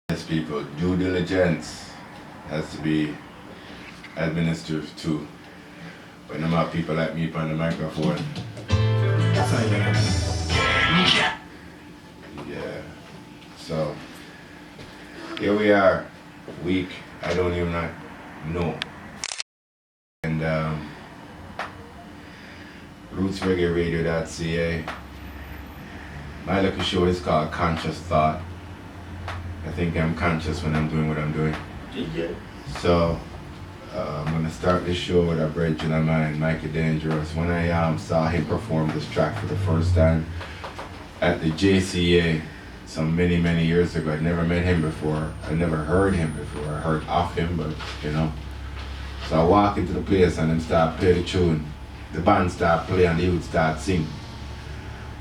Yes, people, due diligence has to be administered too. When there are people like me on the microphone. Yeah. So here we are, week I don't even know. And rootsreggaeradio.ca. My little show is called Conscious Thought. I think I'm conscious when I'm doing what I'm doing. Yeah. So I'm gonna start this show with a brethren of mine, Mikey Dangerous. When I saw him perform this track for the first time at the JCA some many years ago. I'd never met him before. I never heard him before. I heard of him, but you know. So I walk into the place and them start play the tune. The band start playing and they would start sing.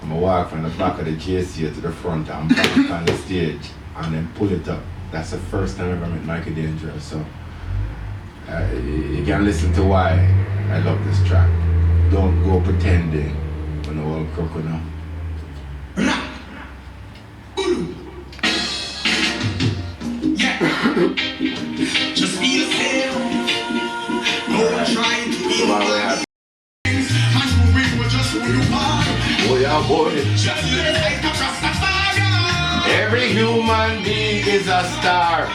I'm gonna walk from the back of the JCA to the front and back on the stage and then pull it up. That's the first time I ever met Mikey Dangerous. So you can listen to why I love this track. Don't go pretending when the world crook now. Just be yourself. Don't try to be nobody. And who we were just who you are. Oh yeah, boy. Just like a Rastafari. Every human being is a star.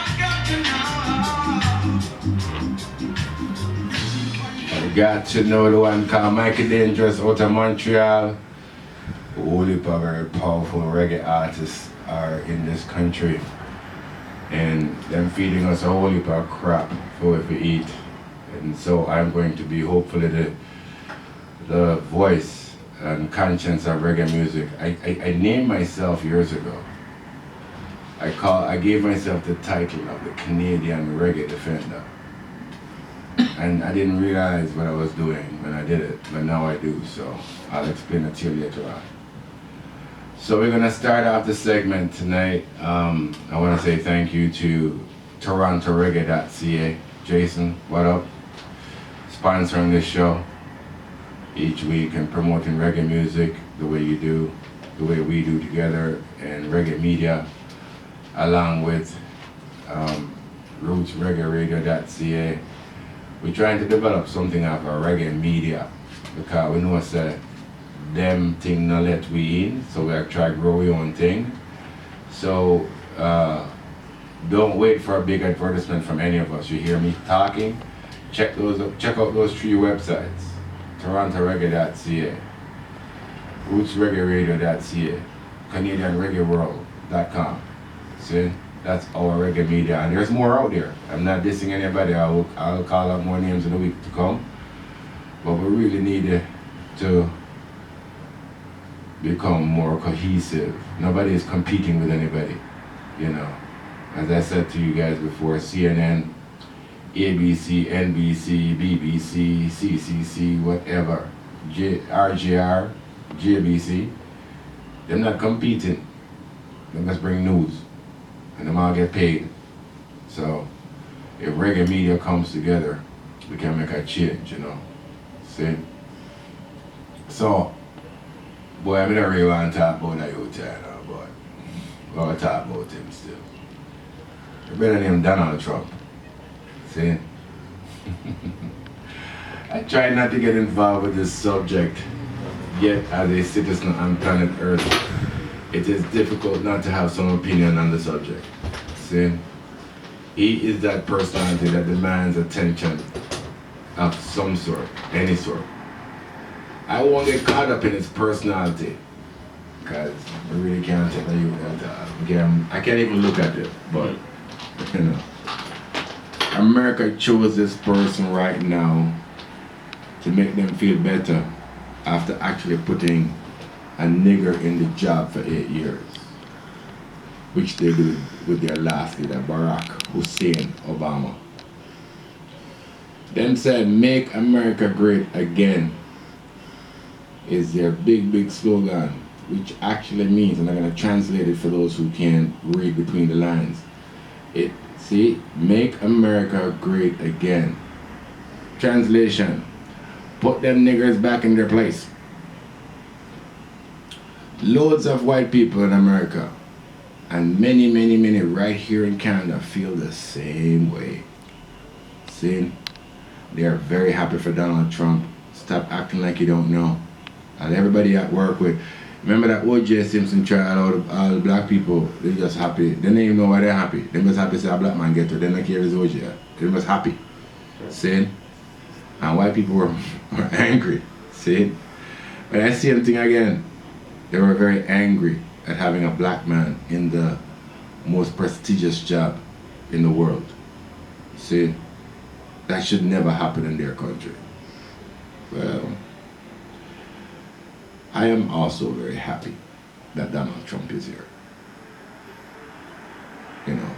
I got to know the one called Mikey Dangerous out of Montreal. All the very powerful reggae artists are in this country. And them feeding us a whole heap of crap for what we eat. And so I'm going to be hopefully the voice and conscience of reggae music. I named myself years ago. I gave myself the title of the Canadian Reggae Defender. And I didn't realize what I was doing when I did it, but now I do, so I'll explain it to you later on. So we're gonna start off the segment tonight. I wanna say thank you to TorontoReggae.ca. Jason, what up? Sponsoring this show each week and promoting reggae music the way you do, the way we do together, and reggae media, along with rootsreggaeradio.ca. We're trying to develop something of a reggae media because we know that them thing not let we in, so we try to grow our own thing. So don't wait for a big advertisement from any of us. You hear me talking? Check out those three websites: TorontoReggae.ca, rootsreggaeradio.ca, CanadianReggaeWorld.com. See? That's our reggae media, and there's more out there. I'm not dissing anybody. I'll call out more names in the week to come. But we really need to become more cohesive. Nobody is competing with anybody, you know. As I said to you guys before, CNN, ABC, NBC, BBC, CCC, whatever, RGR, JBC, they're not competing. They just bring news. And them all get paid. So if reggae media comes together, we can make a change, you know. See? So, boy, I don't really want to talk about that old China, but we're going to talk about him still. You better name Donald Trump. See? I try not to get involved with this subject, yet as a citizen on planet Earth, it is difficult not to have some opinion on the subject. See? He is that personality that demands attention of some sort, any sort. I won't get caught up in his personality, because I really can't tell you that. I can't even look at it, but, you know. America chose this person right now to make them feel better after actually putting a nigger in the job for 8 years, which they did with their last leader, Barack Hussein Obama. Them said, "Make America Great Again" is their big slogan, which actually means, and I'm going to translate it for those who can't read between the lines. Make America Great Again. Translation: put them niggers back in their place. Loads of white people in America And many right here in Canada feel the same way. See? They are very happy for Donald Trump. Stop acting like you don't know. And everybody at work with, remember that O.J. Simpson trial, all the black people, they just happy. They don't even know why they're happy. They just happy to see a black man get to it. They don't care if it's O.J. They just happy. See? And white people were angry. See? But I see same thing again. They were very angry at having a black man in the most prestigious job in the world. See? That should never happen in their country. Well, I am also very happy that Donald Trump is here. You know,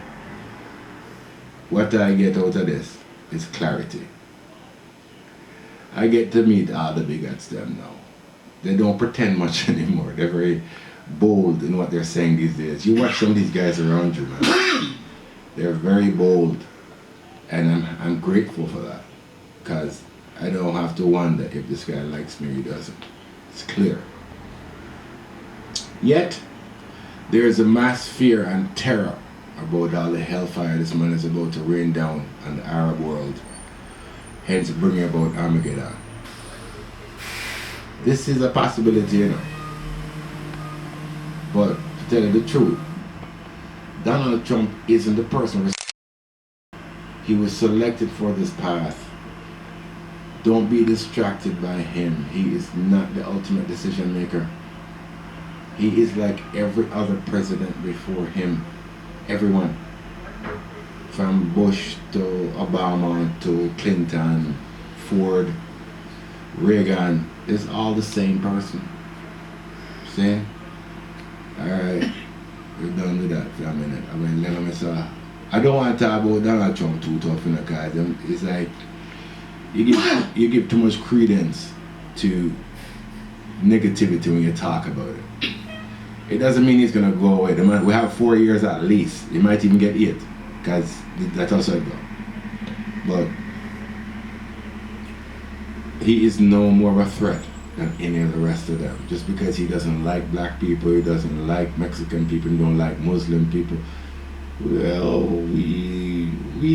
what I get out of this is clarity. I get to meet all the bigots them now. They don't pretend much anymore. They're very bold in what they're saying these days. You watch some of these guys around you, man. They're very bold. And I'm grateful for that. Because I don't have to wonder if this guy likes me or he doesn't. It's clear. Yet, there is a mass fear and terror about all the hellfire this man is about to rain down on the Arab world, hence bringing about Armageddon. This is a possibility, you know. But to tell you the truth, Donald Trump isn't the person. He was selected for this path. Don't be distracted by him. He is not the ultimate decision maker. He is like every other president before him. Everyone. From Bush to Obama to Clinton, Ford, Reagan, it's all the same person. See? Alright. We're done with that for a minute. I don't want to talk about Donald Trump too tough, you know, because it's like you give too much credence to negativity when you talk about it. It doesn't mean he's gonna go away. We have 4 years at least. He might even get 8, because that's also it go. But he is no more of a threat than any of the rest of them. Just because he doesn't like black people, he doesn't like Mexican people, he don't like Muslim people. Well, we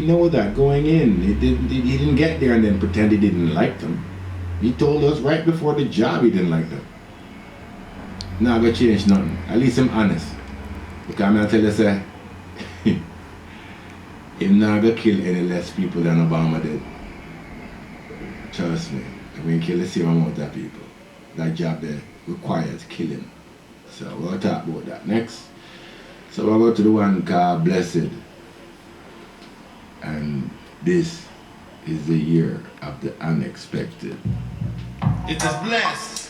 know that going in. He didn't get there and then pretend he didn't like them. He told us right before the job he didn't like them. Not gonna change nothing. At least I'm honest. Because I'm gonna tell you, say, he's not gonna kill any less people than Obama did. Trust me. I'm gonna kill the same amount of people. That job there requires killing. So we'll talk about that next. So we'll go to the one called Blessed. And this is the year of the unexpected. It is blessed.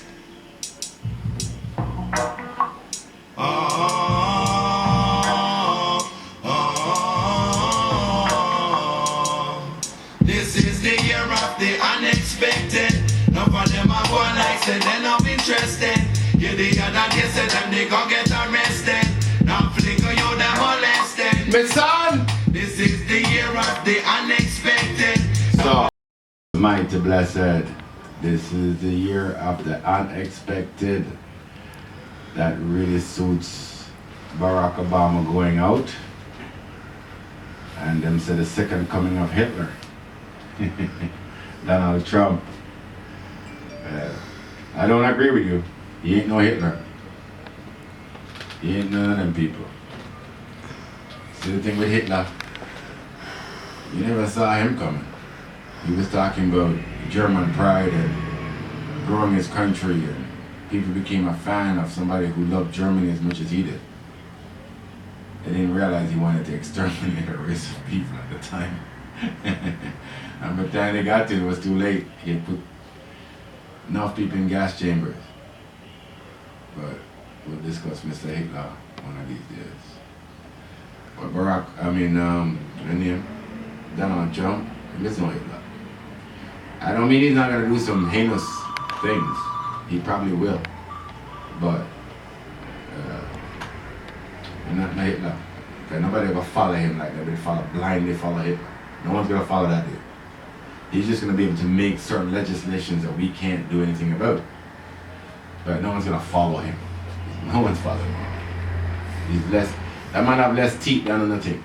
This is the year of the unexpected. None of them are born like said they're not interested. You the other day said them they gon' get arrested. Now flicker you them molested. My son! This is the year of the unexpected. So, mighty blessed, this is the year of the unexpected. That really suits Barack Obama going out. And them say the second coming of Hitler. Donald Trump. I don't agree with you. He ain't no Hitler. He ain't none of them people. See the thing with Hitler? You never saw him coming. He was talking about German pride and growing his country, and people became a fan of somebody who loved Germany as much as he did. They didn't realize he wanted to exterminate a race of people at the time. And by the time they got to it, it was too late. He had put enough people in gas chambers. But we'll discuss Mr. Hitler one of these days. But Donald Trump, there's no Hitler. I don't mean he's not gonna do some heinous things. He probably will. But not Hitler. Okay, nobody ever follow him like that. They blindly follow Hitler. No one's gonna follow that dude. He's just gonna be able to make certain legislations that we can't do anything about. But no one's gonna follow him. No one's following him. That man have less teeth than nothing.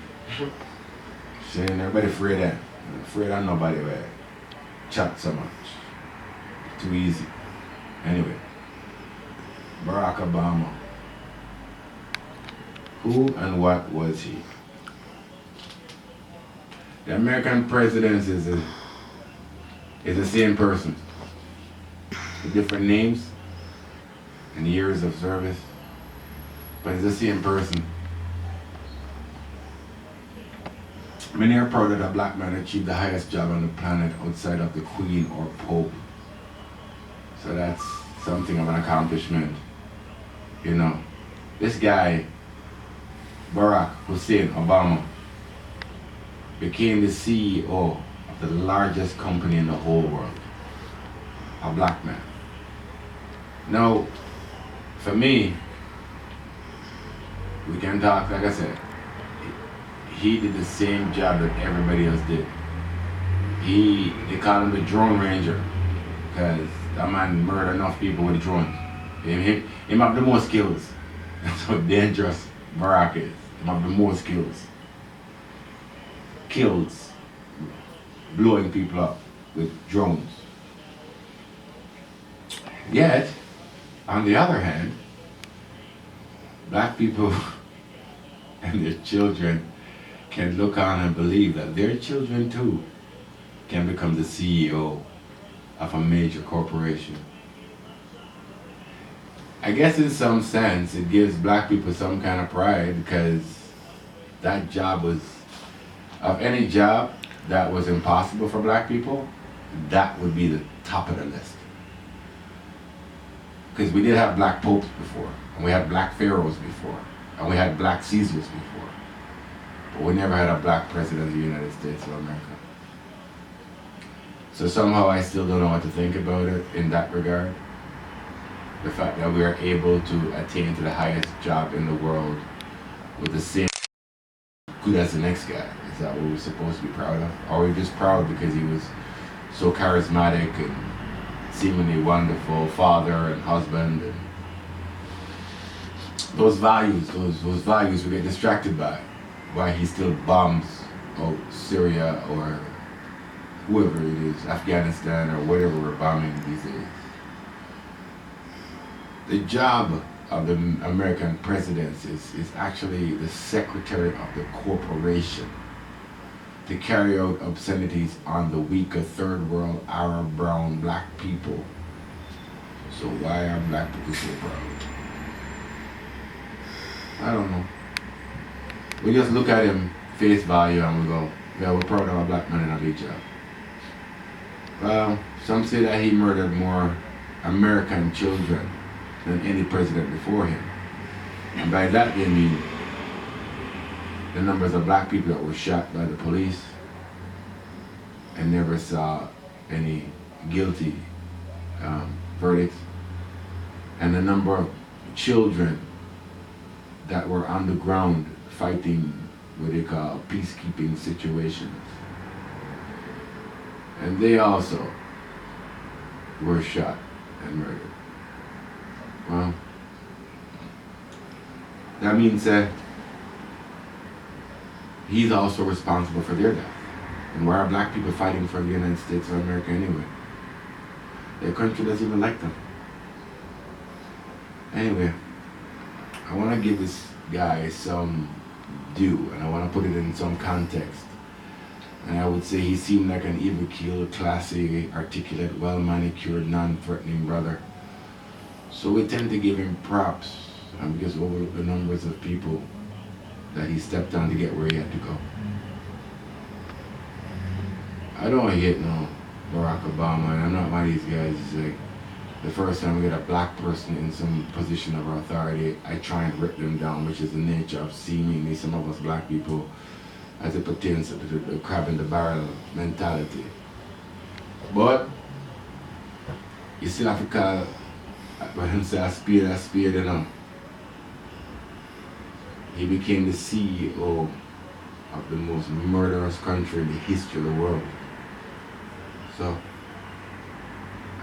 See, everybody afraid of that. Afraid of nobody where chat so much. Too easy. Anyway, Barack Obama. Who and what was he? The American president is the same person. With different names and years of service. But it's the same person. Many are proud that a black man achieved the highest job on the planet outside of the Queen or Pope. So that's something of an accomplishment. You know, this guy, Barack Hussein Obama, became the CEO of the largest company in the whole world. A black man. Now, for me, we can talk, like I said, he did the same job that everybody else did. They call him the drone ranger, because that man murdered enough people with drones. Him have the most skills. That's how dangerous Barack is. Him have the most skills. Kills, blowing people up with drones. Yet, on the other hand, black people and their children can look on and believe that their children too can become the CEO of a major corporation. I guess in some sense it gives black people some kind of pride, because that job was, of any job that was impossible for black people, that would be the top of the list. Because we did have black popes before, and we had black pharaohs before, and we had black Caesars before. But we never had a black president of the United States of America. So somehow I still don't know what to think about it in that regard. The fact that we are able to attain to the highest job in the world with the same good as the next guy. Is that what we're supposed to be proud of? Or are we just proud because he was so charismatic and seemingly wonderful father and husband? And those values we get distracted by. Why he still bombs out Syria or whoever it is, Afghanistan or whatever we're bombing these days. The job of the American president is actually the secretary of the corporation to carry out obscenities on the weaker third world Arab, brown, black people. So why are black people so proud? I don't know. We just look at him face value and we go, yeah, we're proud of a black man in a big job. Well, some say that he murdered more American children than any president before him. And by that they mean the numbers of black people that were shot by the police and never saw any guilty verdicts, and the number of children that were on the ground fighting what they call peacekeeping situations. And they also were shot and murdered. Well, that means that he's also responsible for their death. And why are black people fighting for the United States of America anyway? Their country doesn't even like them. Anyway, I want to give this guy some due, and I want to put it in some context. And I would say he seemed like an even-keeled, classy, articulate, well-manicured, non-threatening brother. So we tend to give him props and because overlook the numbers of people that he stepped on to get where he had to go. I don't hate no Barack Obama, and I'm not one of these guys who's like, the first time we get a black person in some position of authority, I try and rip them down, which is the nature of seemingly some of us black people as it pertains to the crab in the barrel mentality. But you still have to call, when him say a spade, you know. He became the CEO of the most murderous country in the history of the world. So,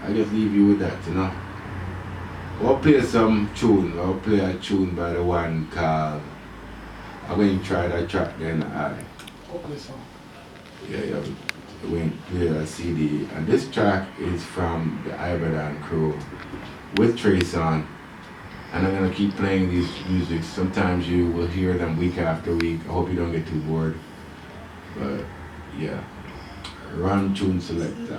I just leave you with that, you know. I'll play some tune. I'll play a tune by the one called I'm going to try that track then. Okay, so. Yeah, we play a CD. And this track is from the Ibadan crew with Trace on. And I'm going to keep playing these music. Sometimes you will hear them week after week. I hope you don't get too bored. But yeah, Run Tune Selector.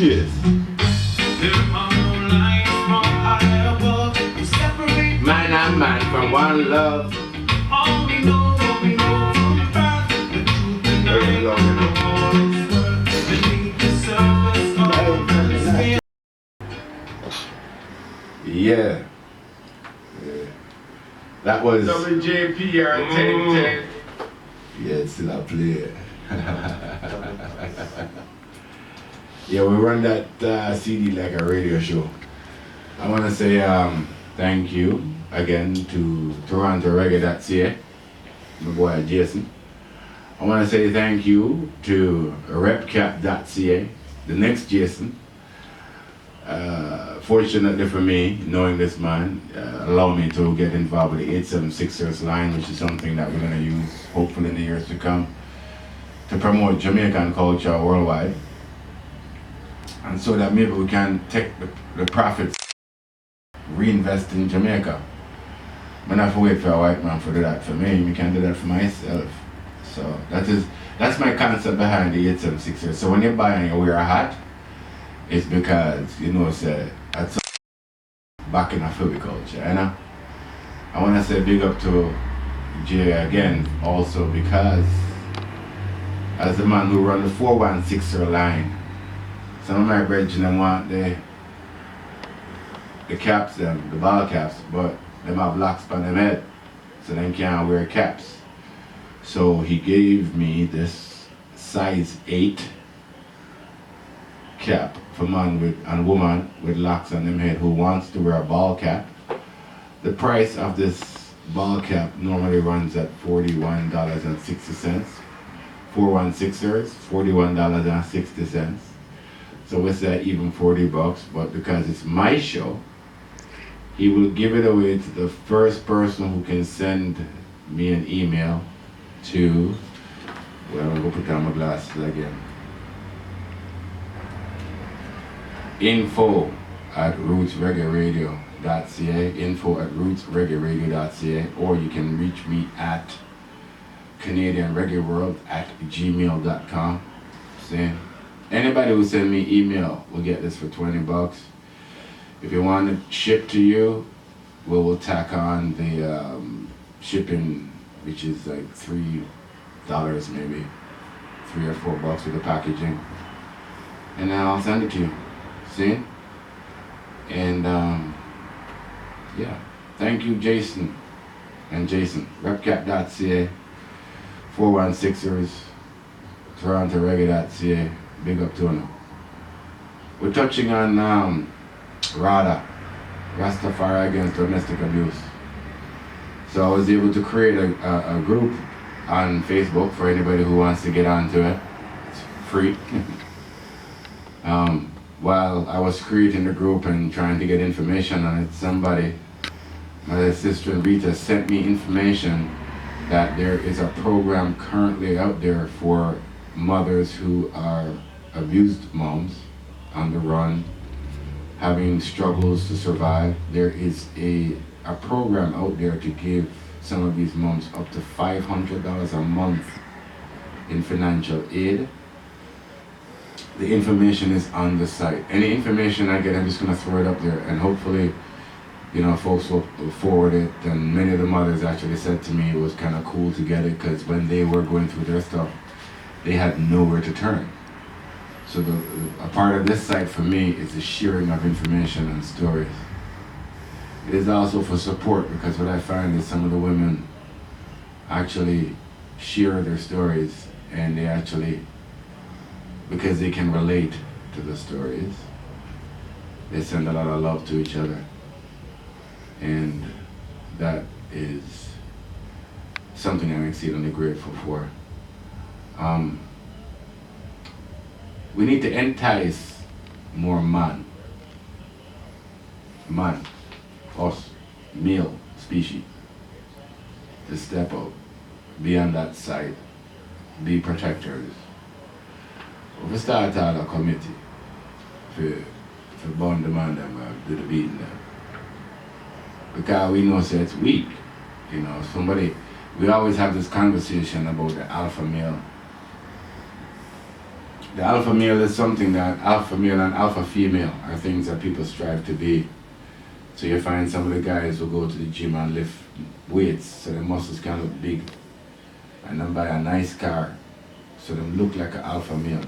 Yes. Man and man from one love. Yeah. That was WJPR 1010. Yeah, it's still a play. Yeah, we run that CD like a radio show. I want to say thank you again to TorontoReggae.ca, my boy Jason. I want to say thank you to RepCap.ca, the next Jason. Fortunately for me, knowing this man, allowed me to get involved with the 876ers line, which is something that we're going to use hopefully in the years to come to promote Jamaican culture worldwide. And so that maybe we can take the profits, reinvest in Jamaica. I'm not have to wait for a white man to do that for me, we can do that for myself. So that's my concept behind the 876ers. So when you're buying and you wear a hat, it's because, you know, say, that's back in a Philly culture, you know? I want to say big up to Jay again, also because as the man who run the 416er line, some of my brethren want the caps, the ball caps, but them have locks on them head, so they can't wear caps. So he gave me this size 8 cap for man and woman with locks on them head who wants to wear a ball cap. The price of this ball cap normally runs at $41.60. 416ers, $41.60. So it's that even $40, but because it's my show, he will give it away to the first person who can send me an email to, well, I'm gonna put down my glasses again. info@rootsreggaeradio.ca, info@rootsreggaeradio.ca, or you can reach me at CanadianReggaeWorld@gmail.com. See? Anybody who send me email will get this for $20. If you want it shipped to you, we will tack on the shipping, which is like $3 maybe, $3 or $4 with the packaging, and then I'll send it to you. See? And yeah, thank you, Jason and Jason. RepCap.ca, 416ers, TorontoReggae.ca. Big up to them. We're touching on RADA, Rastafari Against Domestic Abuse. So I was able to create a group on Facebook for anybody who wants to get onto it. It's free. While I was creating the group and trying to get information on it, somebody, my sister Rita, sent me information that there is a program currently out there for mothers who are abused moms on the run, having struggles to survive. There is a program out there to give some of these moms up to $500 a month in financial aid. The information is on the site. Any information I get, I'm just gonna throw it up there, and hopefully, you know, folks will forward it. And many of the mothers actually said to me it was kind of cool to get it, because when they were going through their stuff, they had nowhere to turn. So a part of this site for me is the sharing of information and stories. It is also for support, because what I find is some of the women actually share their stories, and they actually, because they can relate to the stories, they send a lot of love to each other. And that is something I'm exceedingly grateful for. We need to entice more man, us, male species, to step out, be on that side, be protectors. We start out a committee for bond the man them do the beating them. Because we know it's weak. You know, we always have this conversation about the alpha male. The alpha male is something that alpha male and alpha female are things that people strive to be. So you find some of the guys who go to the gym and lift weights so their muscles can look big, and then buy a nice car so they look like an alpha male.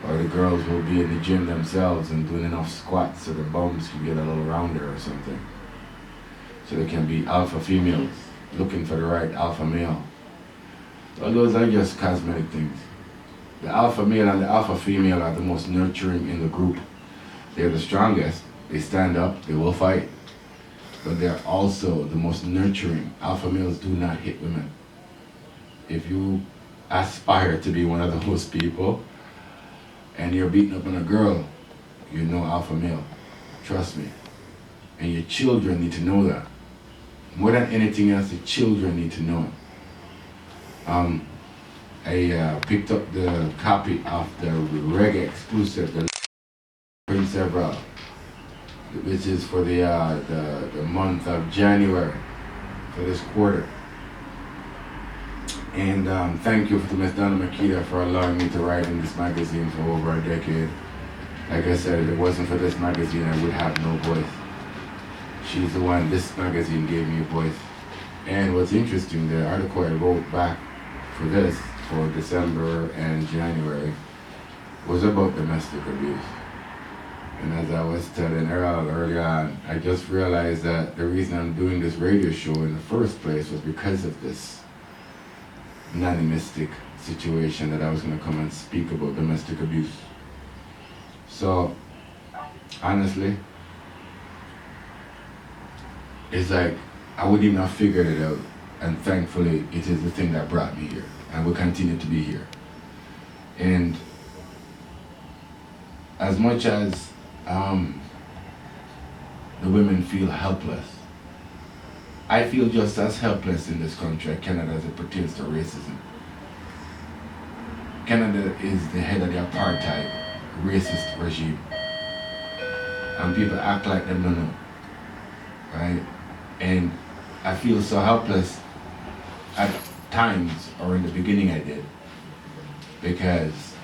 Or the girls will be in the gym themselves and doing enough squats so their bums can get a little rounder or something. So they can be alpha females looking for the right alpha male. Well, those are just cosmetic things. The alpha male and the alpha female are the most nurturing in the group. They're the strongest. They stand up, they will fight. But they're also the most nurturing. Alpha males do not hit women. If you aspire to be one of those people and you're beating up on a girl, you're no alpha male. Trust me. And your children need to know that. More than anything else, the children need to know it. I picked up the copy of the Reggae exclusive, the Prince Several, which is for the month of January, for this quarter. And thank you to Ms. Donna Makita for allowing me to write in this magazine for over a decade. Like I said, if it wasn't for this magazine, I would have no voice. She's the one, this magazine gave me a voice. And what's interesting, the article I wrote back for this, for December and January, was about domestic abuse. And as I was telling Earl earlier on, I just realized that the reason I'm doing this radio show in the first place was because of this anonymistic situation that I was going to come and speak about domestic abuse. So, honestly, it's like I wouldn't even have figured it out, and thankfully it is the thing that brought me here and will continue to be here. And as much as the women feel helpless, I feel just as helpless in this country, Canada, as it pertains to racism. Canada is the head of the apartheid racist regime, and people act like they don't know, right? And I feel so helpless at times, or in the beginning I did, because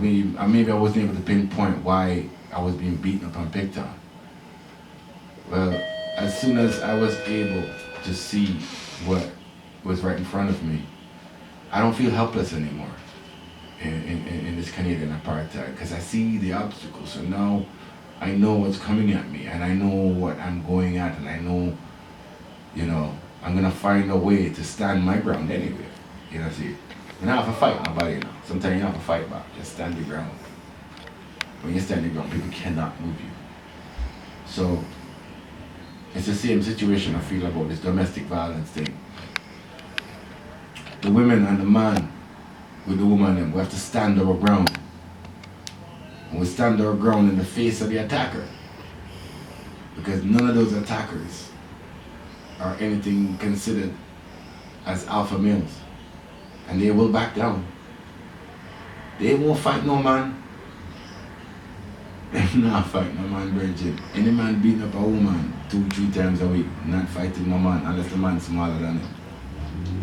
maybe I wasn't able to pinpoint why I was being beaten up and picked on. Well, as soon as I was able to see what was right in front of me, I don't feel helpless anymore in this Canadian apartheid, because I see the obstacles. So now I know what's coming at me, and I know what I'm going at, and I know, you know, I'm gonna find a way to stand my ground anyway. You know, see, you don't have to fight nobody, you know. Sometimes you don't have to fight back, just stand your ground. When you stand your ground, people cannot move you. So it's the same situation I feel about this domestic violence thing. The women and the man with the woman, them, we have to stand our ground. And we stand our ground in the face of the attacker. Because none of those attackers are anything considered as alpha males. And they will back down. They won't fight no man. They will not fight no man, Virgin. Any man beating up a woman 2-3 times a week, not fighting no man unless the man's smaller than him.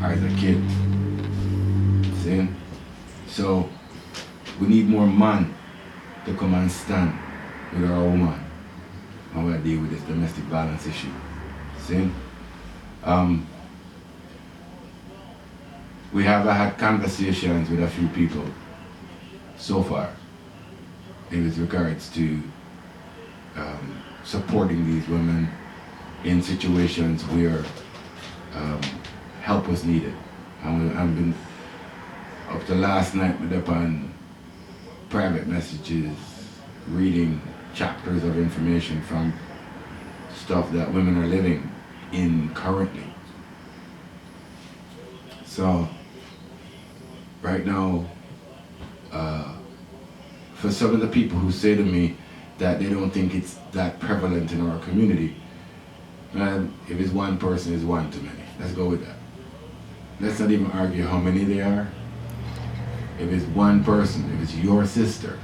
Or is a kid. See? So we need more man to come and stand with our woman when we deal with this domestic violence issue. See? We have had conversations with a few people so far with regards to supporting these women in situations where help was needed. I've been up to last night with up on private messages, reading chapters of information from stuff that women are living in currently. So right now, for some of the people who say to me that they don't think it's that prevalent in our community, man, if it's one person, it's one too many. Let's go with that. Let's not even argue how many they are. If it's one person, if it's your sister,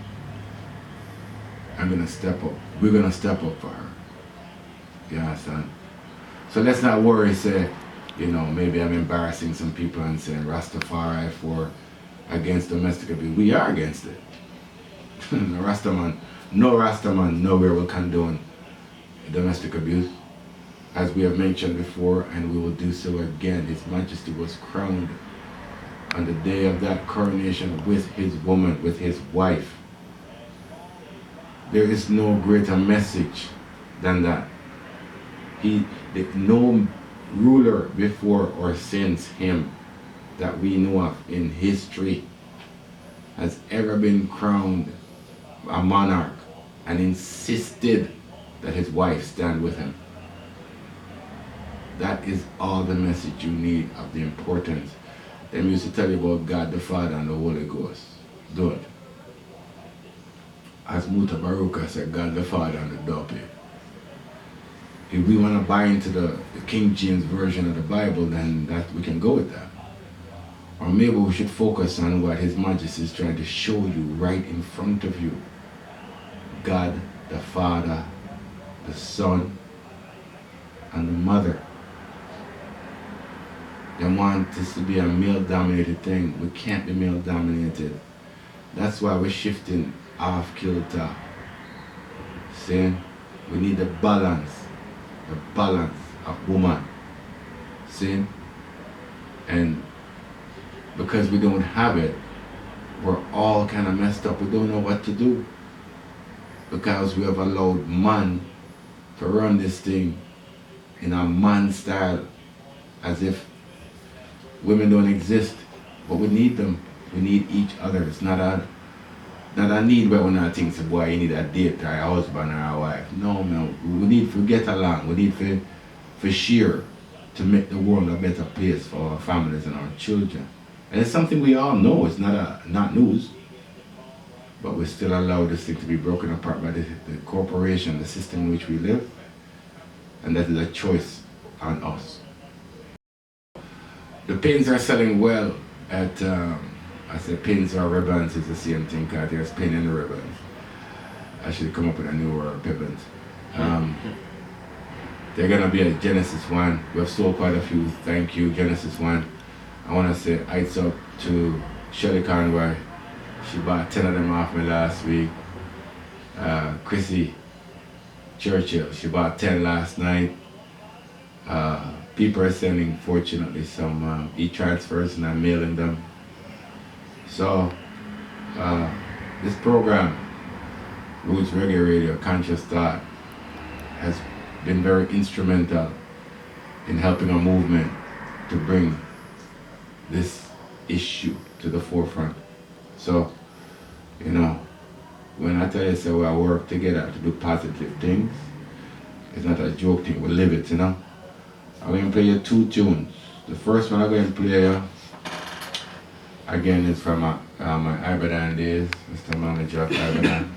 I'm gonna step up. We're gonna step up for her. You understand? So let's not worry, say, you know, maybe I'm embarrassing some people and saying Rastafari for against domestic abuse. We are against it. No Rastaman nowhere will condone domestic abuse. As we have mentioned before, and we will do so again, His Majesty was crowned on the day of that coronation with his woman, with his wife. There is no greater message than that. No ruler before or since him that we know of in history has ever been crowned a monarch and insisted that his wife stand with him. That is all the message you need of the importance. Them used to tell you about God the Father and the Holy Ghost. Do it. As Muta Baruka said, God the Father and the Dope. If we want to buy into the King James version of the Bible, then that we can go with that. Or maybe we should focus on what His Majesty is trying to show you right in front of you. God the Father, the Son, and the Mother. They want this to be a male-dominated thing. We can't be male-dominated. That's why we're shifting off kilter. See? We need the balance of woman. See? And because we don't have it, we're all kind of messed up. We don't know what to do. Because we have allowed man to run this thing in a man style, as if women don't exist, but we need them. We need each other. It's not a need where we're not thinking, boy, you need a date or a husband or a wife. No, man. We need to get along. We need for share to make the world a better place for our families and our children. And it's something we all know. It's not news. But we still allow this thing to be broken apart by the corporation, the system in which we live. And that is a choice on us. The pins are selling well at, I said pins or ribbons is the same thing, because there's pin and ribbons. I should come up with a new word, ribbons. They're gonna be at Genesis 1. We've sold quite a few, thank you, Genesis 1. I wanna say heights up to Shirley Conway. She bought 10 of them off me last week. Chrissy Churchill, she bought 10 last night. People are sending, fortunately, some e-transfers, and I'm mailing them. So, this program, Roots Reggae Radio, Conscious Thought, has been very instrumental in helping a movement to bring this issue to the forefront. So, you know, when I tell you, say, we work together to do positive things, it's not a joke thing, we live it, you know. I'm going to play you 2 tunes. The first one I'm going to play you, again, is from my Ibadan days, Mr. Manager of Ibadan.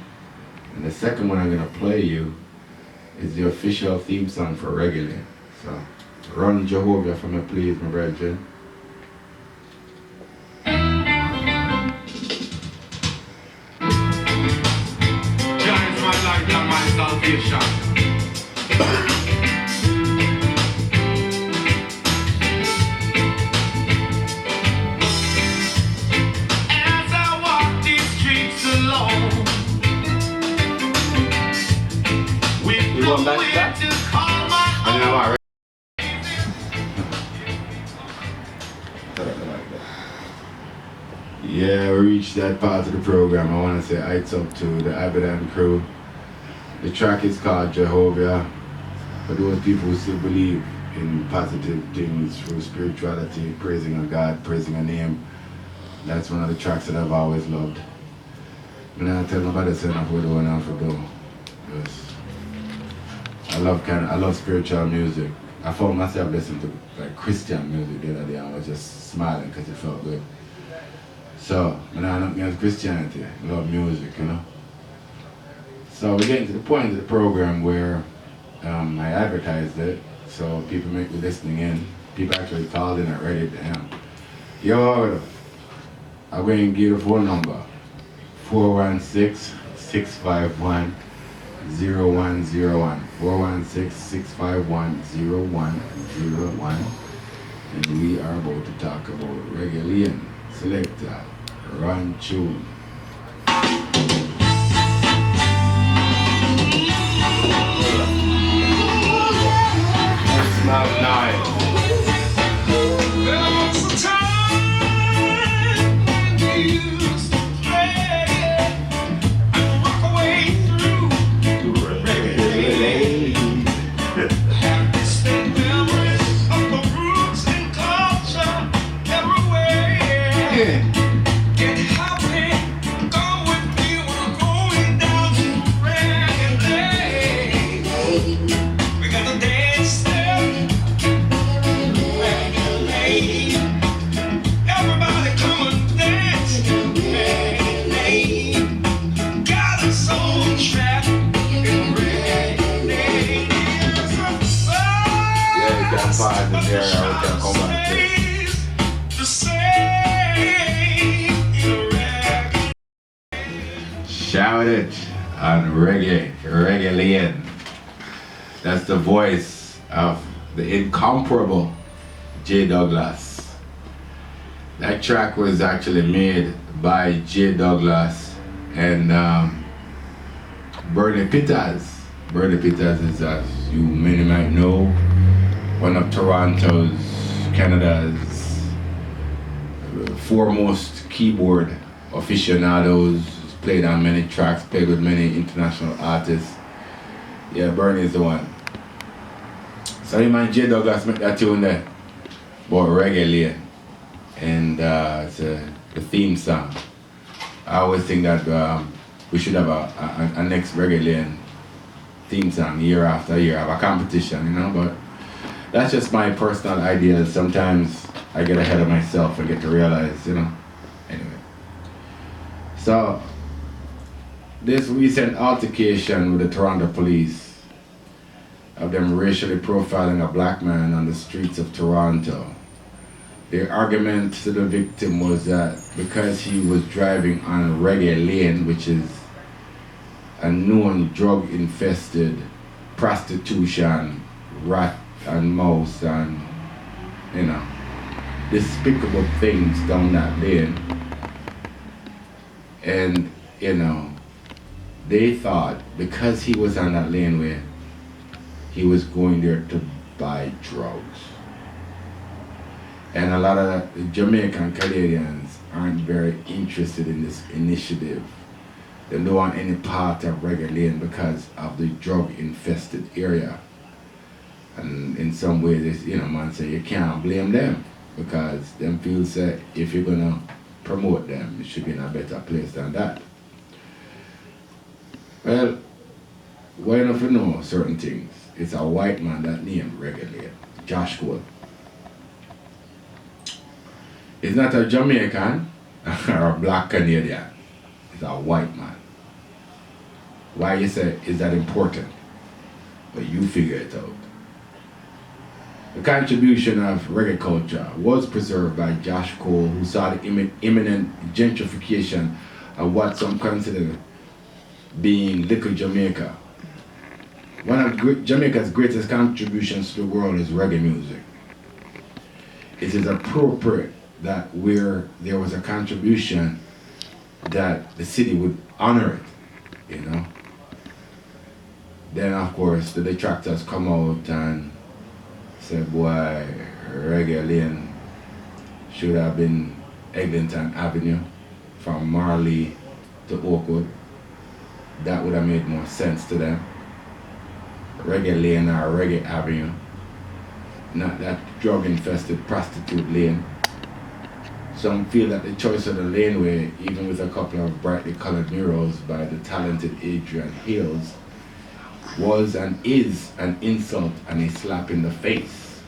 And the second one I'm going to play you is the official theme song for Reggae. So, run Jehovah for me, please, my brethren. Salvation. As I walk these streets alone, with nowhere to call my own. Yeah, we reached that part of the program. I want to say heights up to the Ibadan crew. The track is called Jehovah, for those people who still believe in positive things through spirituality, praising a God, praising a name. That's one of the tracks that I've always loved. I'm not tell nobody say enough what I have to do. Yes. I love spiritual music. I found myself listening to like Christian music the other day and I was just smiling because it felt good. So, I'm not against Christianity, I love music, you know. So we're getting to the point of the program where I advertised it, so people might be listening in. People actually called in already. Damn. Yo, I'm going to give the phone number. 416-651-0101. 416-651-0101. And we are about to talk about Reggae. Selector, run tune. Smells nice. There was a time when we used to play and rock away through reggae. Have distinct memories of the roots and culture everywhere. Get happy, come with me, we're going down to reggae. We got the dance step. Everybody come and dance. Got a soul trapped in reggae. Yeah, you can pause it there, or we can come back to it. The same reggae. Shout it on Reggae. That's the voice of the incomparable J. Douglas. That track was actually made by J. Douglas and Bernie Peters. Bernie Peters is, as you many might know, one of Toronto's, Canada's foremost keyboard aficionados. He's played on many tracks, played with many international artists. Yeah, Bernie is the one. So you man J. Douglas make that tune there about Reggae. And it's the theme song. I always think that we should have a next Reggae theme song year after year, have a competition, you know, but that's just my personal idea. Sometimes I get ahead of myself and get to realize, you know. Anyway. So, this recent altercation with the Toronto police of them racially profiling a black man on the streets of Toronto. Their argument to the victim was that because he was driving on Reggae Lane, which is a known drug-infested prostitution, rat and mouse and, you know, despicable things down that lane. And, you know, they thought because he was on that laneway, he was going there to buy drugs. And a lot of Jamaican Canadians aren't very interested in this initiative. They don't want any part of Reggae Lane because of the drug-infested area. And in some ways, you know, man say you can't blame them because them feel say if you're gonna promote them, it should be in a better place than that. Well, why not you know certain things? It's a white man that named Reggae Lane, Josh Cole. He's not a Jamaican or a black Canadian. He's a white man. Why you say, is that important? But you figure it out. The contribution of reggae culture was preserved by Josh Cole, who saw the imminent gentrification of what some consider being Little Jamaica. One of Jamaica's greatest contributions to the world is reggae music. It is appropriate that where there was a contribution that the city would honor it, you know. Then of course the detractors come out and say, boy, Reggae Lane should have been Eglinton Avenue from Marley to Oakwood. That would have made more sense to them. Reggae Lane or Reggae Avenue. not that drug-infested prostitute lane. Some feel that the choice of the laneway, even with a couple of brightly colored murals by the talented Adrian Hales, was and is an insult and a slap in the face.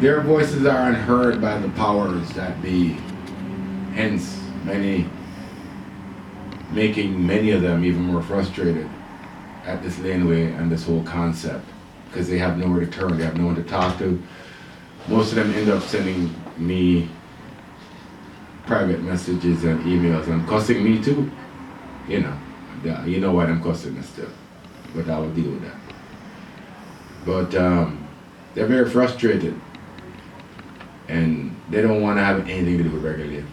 Their voices are unheard by the powers that be, hence making many of them even more frustrated at this laneway and this whole concept, because they have nowhere to turn, they have no one to talk to. Most of them end up sending me private messages and emails and cussing me too. You know why I'm cussing me still, but I will deal with that. But they're very frustrated, and they don't want to have anything to do with Reggae.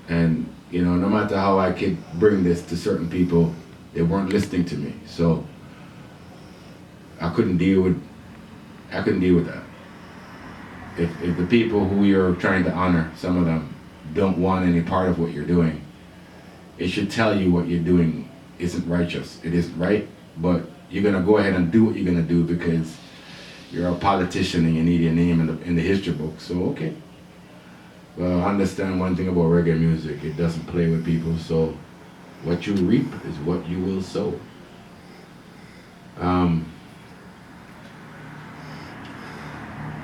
And no matter how I could bring this to certain people, they weren't listening to me. So I couldn't deal with that. If the people who you're trying to honor, some of them, don't want any part of what you're doing, it should tell you what you're doing isn't righteous. It isn't right, but you're gonna go ahead and do what you're gonna do because you're a politician and you need your name in the history book. So okay. Well, understand one thing about reggae music: it doesn't play with people. So what you reap is what you will sow.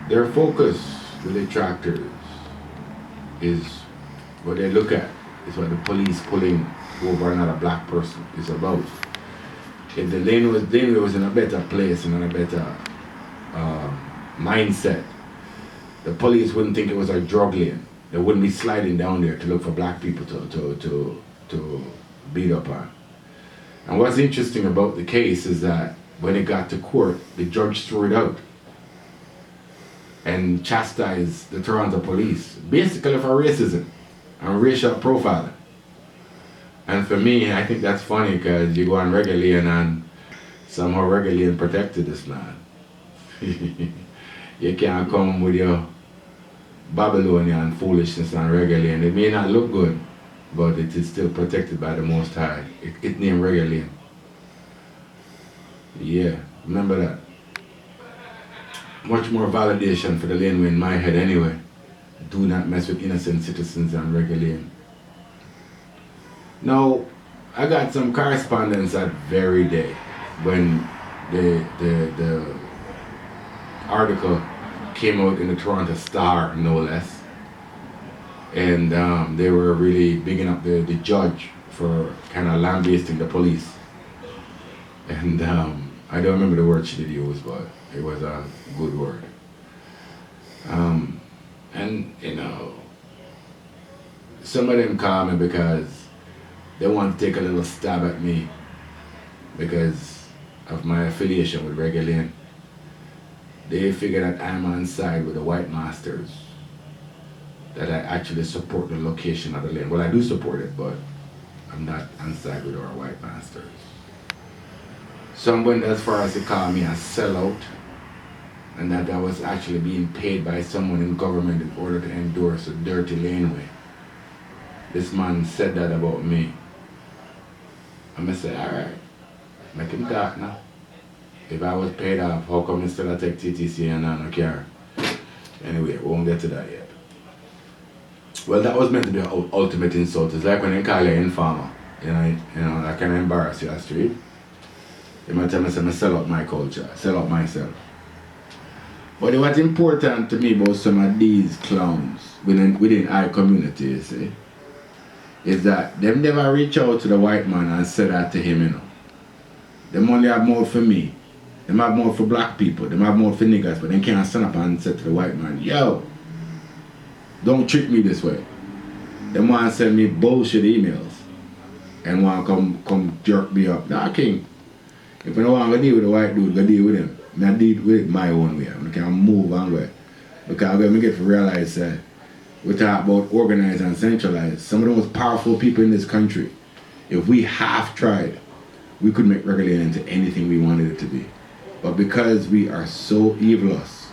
Their focus, the detractors, is what they look at, is what the police pulling over another black person is about. If the laneway was in a better place and in a better mindset, the police wouldn't think it was a drug lane. They wouldn't be sliding down there to look for black people to beat up on. And what's interesting about the case is that when it got to court, the judge threw it out and chastised the Toronto police, basically for racism and racial profiling. And for me, I think that's funny because you go on Reggae Lane and somehow Reggae Lane protected this man. You can't come with your Babylonian foolishness on Reggae Lane. It may not look good, but it is still protected by the Most High. It named Reggae Lane. Yeah, remember that. Much more validation for the laneway in my head anyway. Do not mess with innocent citizens on Reggae Lane. Now, I got some correspondence that very day when the article came out in the Toronto Star, no less. And they were really bigging up the judge for kind of lambasting the police. And I don't remember the word she did use, but it was a good word. And some of them call me because they want to take a little stab at me because of my affiliation with Reggae Lane. They figure that I'm on side with the white masters, that I actually support the location of the lane. Well, I do support it, but I'm not on side with our white masters. Some went as far as to call me a sellout, and that I was actually being paid by someone in government in order to endorse a dirty laneway. This man said that about me. I'm gonna say, alright, make him talk now. If I was paid off, how come instead I take TTC and I don't care? Anyway, we won't get to that yet. Well, that was meant to be an ultimate insult. It's like when they call you an informer. That kind of embarrass you on the street. They might tell me I sell out my culture, sell out myself. But what's important to me about some of these clowns within our community, you see, is that them never reach out to the white man and say that to him, Them only have more for me. Them have more for black people. Them have more for niggas, but they can't stand up and say to the white man, yo, don't treat me this way. Them want to send me bullshit emails and want to come jerk me up. Nah, king. If I don't want to deal with the white dude, go deal with him. I deal with it my own way. I can move on way. Because when we get to realize that we talk about organized and centralized, some of the most powerful people in this country, if we half tried, we could make Reggae Lane into anything we wanted it to be. But because we are so evilous,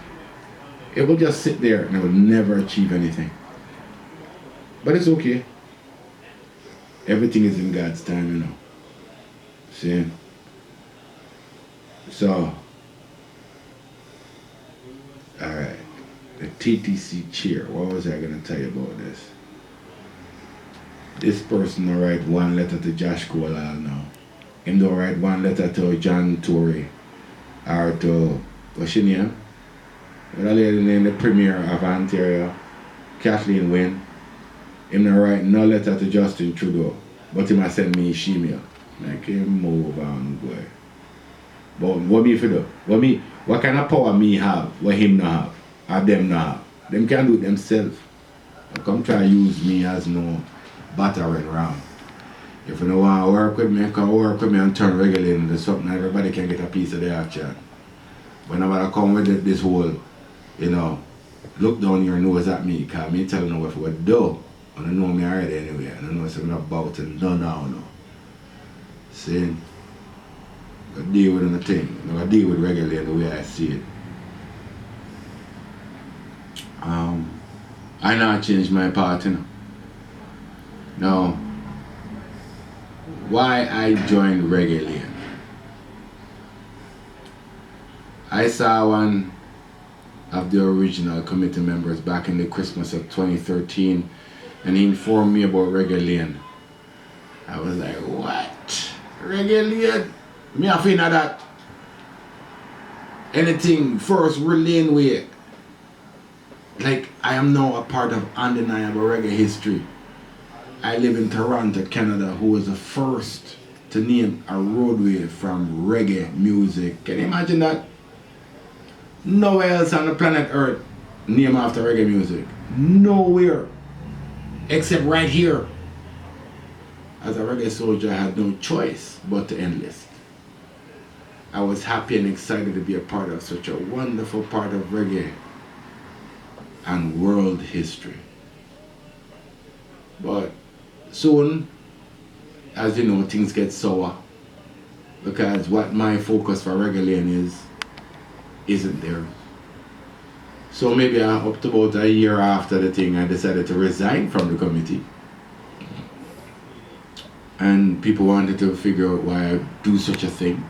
it will just sit there and it will never achieve anything. But it's okay. Everything is in God's time, See? So, alright. The TTC chair. What was I gonna tell you about this? This person will write one letter to Josh Cole now. Him don't write one letter to John Tory or to what's your name? What a lady named the Premier of Ontario, Kathleen Wynne. Him not write no letter to Justin Trudeau, but him a send me his email. Like him move on, boy. But what me for do? What kind of power me have, what him not have, or them not have? Them can do it themselves. Come try use me as no battering ram. If you don't want to work with me, come work with me and turn regularly into something everybody can get a piece of the action. Whenever I come with this whole, look down your nose at me, because me telling you what to do. I don't know me already anyway. I don't know if I'm not about to do now. See? I deal with the thing. I deal with regularly the way I see it. I not change my part, Now, why I joined Reggae. I saw one of the original committee members back in the Christmas of 2013, and he informed me about Reggae. I was like, what? Reggae? Me a fin of that. Anything first lane way. Like, I am now a part of undeniable reggae history. I live in Toronto, Canada, who was the first to name a roadway from reggae music. Can you imagine that? Nowhere else on the planet Earth named after reggae music. Nowhere. Except right here. As a reggae soldier, I had no choice but to enlist. I was happy and excited to be a part of such a wonderful part of reggae and world history. But soon, as you know, things get sour, because what my focus for Reggae isn't there. So maybe up to about a year after the thing, I decided to resign from the committee. And people wanted to figure out why I do such a thing.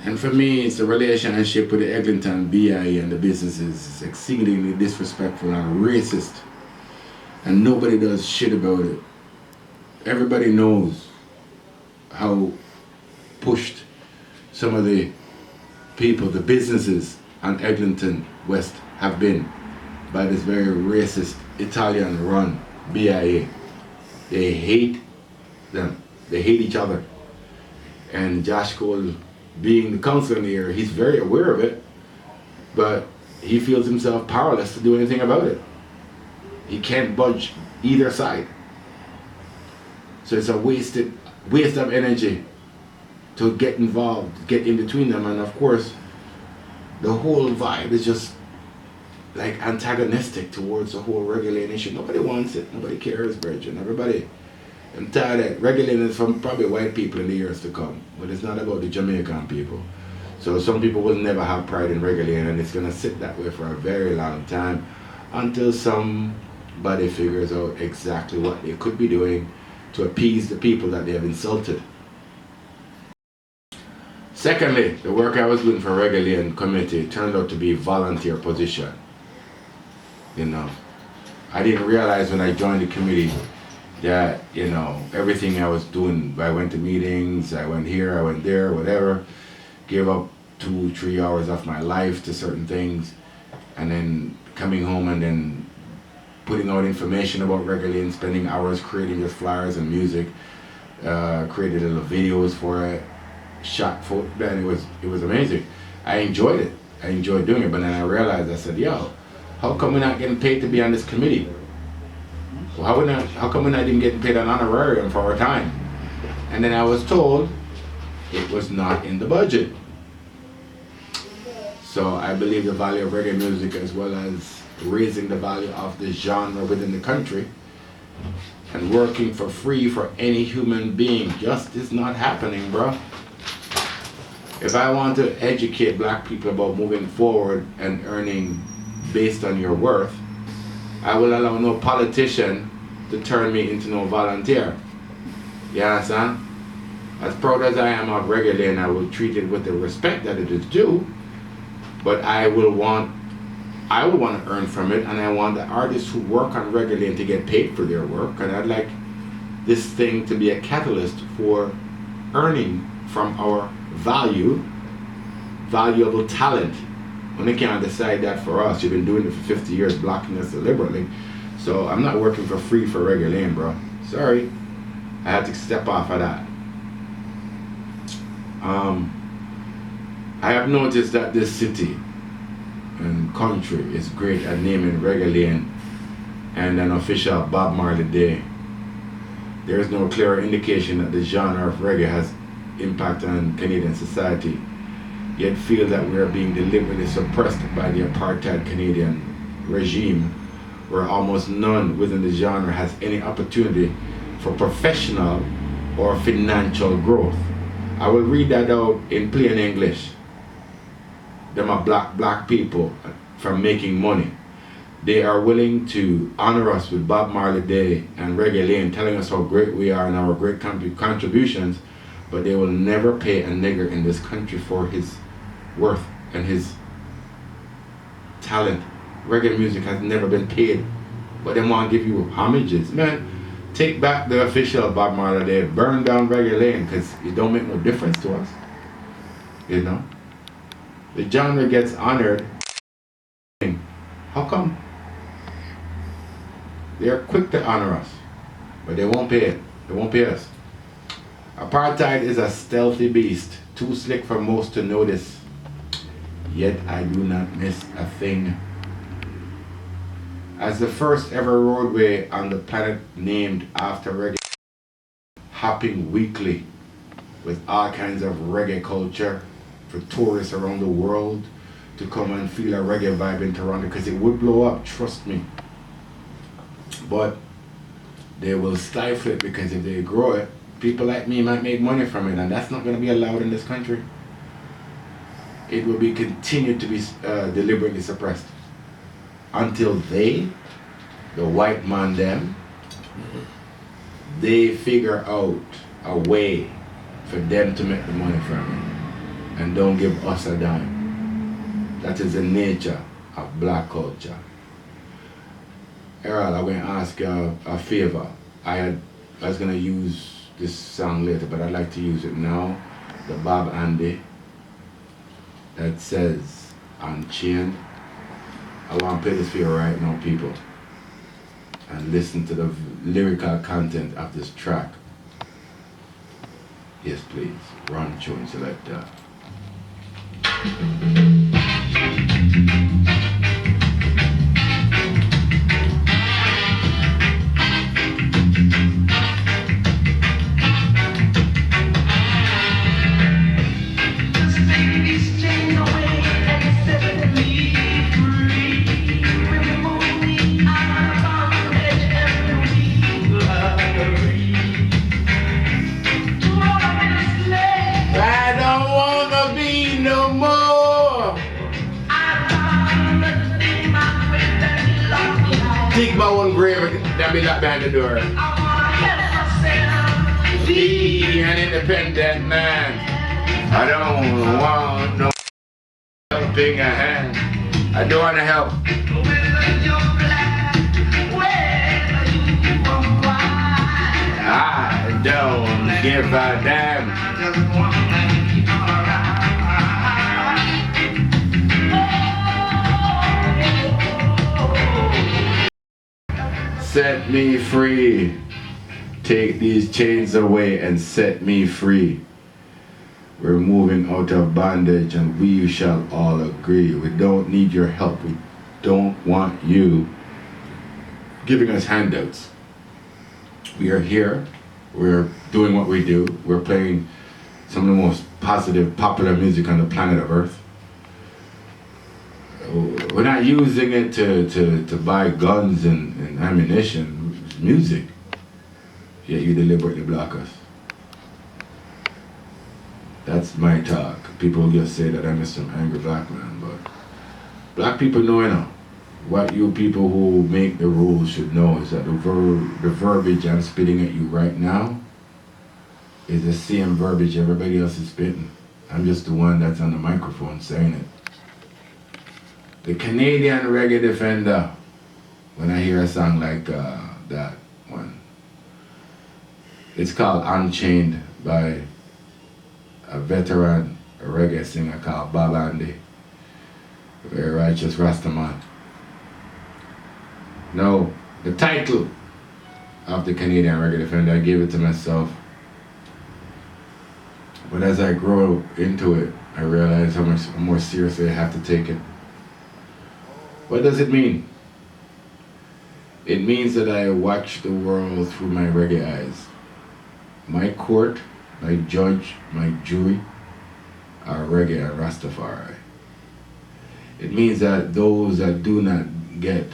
And for me, it's the relationship with the Eglinton BIE and the businesses is exceedingly disrespectful and racist. And nobody does shit about it. Everybody knows how pushed some of the people, the businesses on Eglinton West have been by this very racist Italian-run BIA. They hate them. They hate each other. And Josh Cole, being the councillor here, he's very aware of it, but he feels himself powerless to do anything about it. He can't budge either side. So it's a waste of energy to get involved, get in between them, and of course, the whole vibe is just like antagonistic towards the whole Reggae issue. Nobody wants it, nobody cares, Bridget. Everybody, I'm tired of it. Reggae is from probably white people in the years to come, but it's not about the Jamaican people. So some people will never have pride in Reggae, and it's gonna sit that way for a very long time until somebody figures out exactly what they could be doing to appease the people that they have insulted. Secondly, the work I was doing for Reggae and committee turned out to be a volunteer position. I didn't realize when I joined the committee that, everything I was doing, I went to meetings, I went here, I went there, whatever, gave up 2-3 hours of my life to certain things, and then coming home and then putting out information about Reggae and spending hours creating just flyers and music, created little videos for it, shot for it, man, it was amazing. I enjoyed it. I enjoyed doing it, but then I realized, I said, yo, how come we're not getting paid to be on this committee? Well, how come we're not even getting paid an honorarium for our time? And then I was told it was not in the budget. So I believe the value of reggae music, as well as raising the value of the genre within the country and working for free for any human being, just is not happening, bro. If I want to educate black people about moving forward and earning based on your worth, I will allow no politician to turn me into no volunteer. You understand? As proud as I am of Reggae Lane, I will treat it with the respect that it is due. But I will want to earn from it, and I want the artists who work on Reggae Lane to get paid for their work. And I'd like this thing to be a catalyst for earning from our valuable talent. When they can't decide that for us, you've been doing it for 50 years, blocking us deliberately. So I'm not working for free for Reggae Lane, bro. Sorry, I had to step off of that. I have noticed that this city and country is great at naming Reggae Lane and an official Bob Marley Day. There is no clearer indication that the genre of reggae has impact on Canadian society, yet feel that we are being deliberately suppressed by the apartheid Canadian regime, where almost none within the genre has any opportunity for professional or financial growth. I will read that out in plain English. Them are black people from making money. They are willing to honor us with Bob Marley Day and Reggae Lane, telling us how great we are and our great contributions, but they will never pay a nigger in this country for his worth and his talent. Reggae music has never been paid, but they want to give you homages. Man, take back the official Bob Marley Day, burn down Reggae Lane, because it don't make no difference to us. You know? The genre gets honored. How come? They are quick to honor us, but they won't pay it. They won't pay us. Apartheid is a stealthy beast, too slick for most to notice. Yet I do not miss a thing. As the first ever roadway on the planet named after reggae, hopping weekly with all kinds of reggae culture for tourists around the world to come and feel a reggae vibe in Toronto, because it would blow up, trust me. But they will stifle it, because if they grow it, people like me might make money from it, and that's not going to be allowed in this country. It will be continued to be deliberately suppressed until they, the white man them, they figure out a way for them to make the money from it and don't give us a dime. That is the nature of black culture. Errol, I'm going to ask you a favor. I was going to use this song later, but I'd like to use it now. The Bob Andy that says Unchained. I want to play this for you right now, people, and listen to the lyrical content of this track. Yes, please. Run, tune selector. Dig my own grave that be locked behind the door. Be an independent man. I don't want no helping a hand. I don't want to help. I don't give a damn. Set me free. Take these chains away and set me free. We're moving out of bondage and we shall all agree. We don't need your help. We don't want you giving us handouts. We are here. We're doing what we do. We're playing some of the most positive, popular music on the planet of Earth. We're not using it to buy guns and ammunition. It's music. Yet you deliberately block us. That's my talk. People just say that I'm just some angry black man, but black people know enough. What you people who make the rules should know is that the verbiage I'm spitting at you right now is the same verbiage everybody else is spitting. I'm just the one that's on the microphone saying it. The Canadian reggae defender, when I hear a song like that one, it's called Unchained by a veteran reggae singer called Bob Andy, very righteous Rastaman. Now, the title of the Canadian reggae defender, I gave it to myself. But as I grow into it, I realize how much more seriously I have to take it. What does it mean? It means that I watch the world through my reggae eyes. My court, my judge, my jury are reggae and Rastafari. It means that those that do not get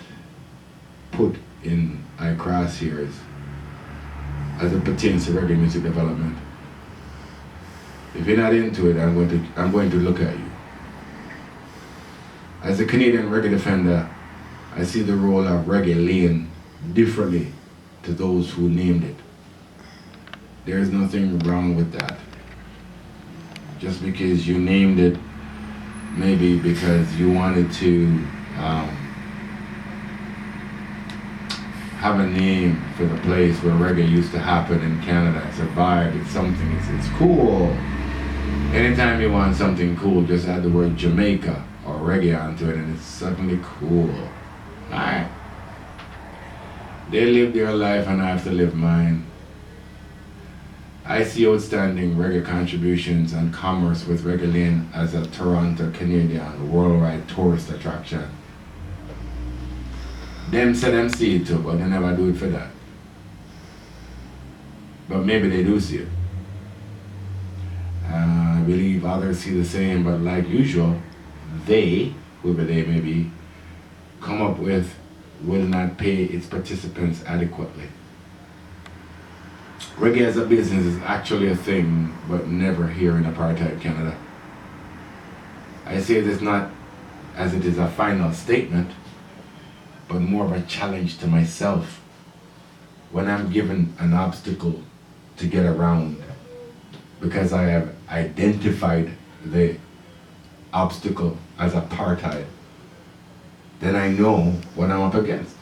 put in our crosshairs as it pertains to reggae music development. If you're not into it, I'm going to look at you. As a Canadian reggae defender, I see the role of reggae lane differently to those who named it. There is nothing wrong with that. Just because you named it, maybe because you wanted to have a name for the place where reggae used to happen in Canada. It's a vibe, it's something, it's cool. Anytime you want something cool, just add the word Jamaica or reggae onto it and it's suddenly cool. Alright? They live their life and I have to live mine. I see outstanding reggae contributions and commerce with Reggae Lane as a Toronto, Canadian, worldwide tourist attraction. Them say them see it too, but they never do it for that. But maybe they do see it. I believe others see the same, but like usual, they, whoever they may be, come up with will not pay its participants adequately. Reggae as a business is actually a thing, but never here in apartheid Canada. I say this not as it is a final statement, but more of a challenge to myself. When I'm given an obstacle to get around, because I have identified the obstacle as apartheid, then I know what I'm up against.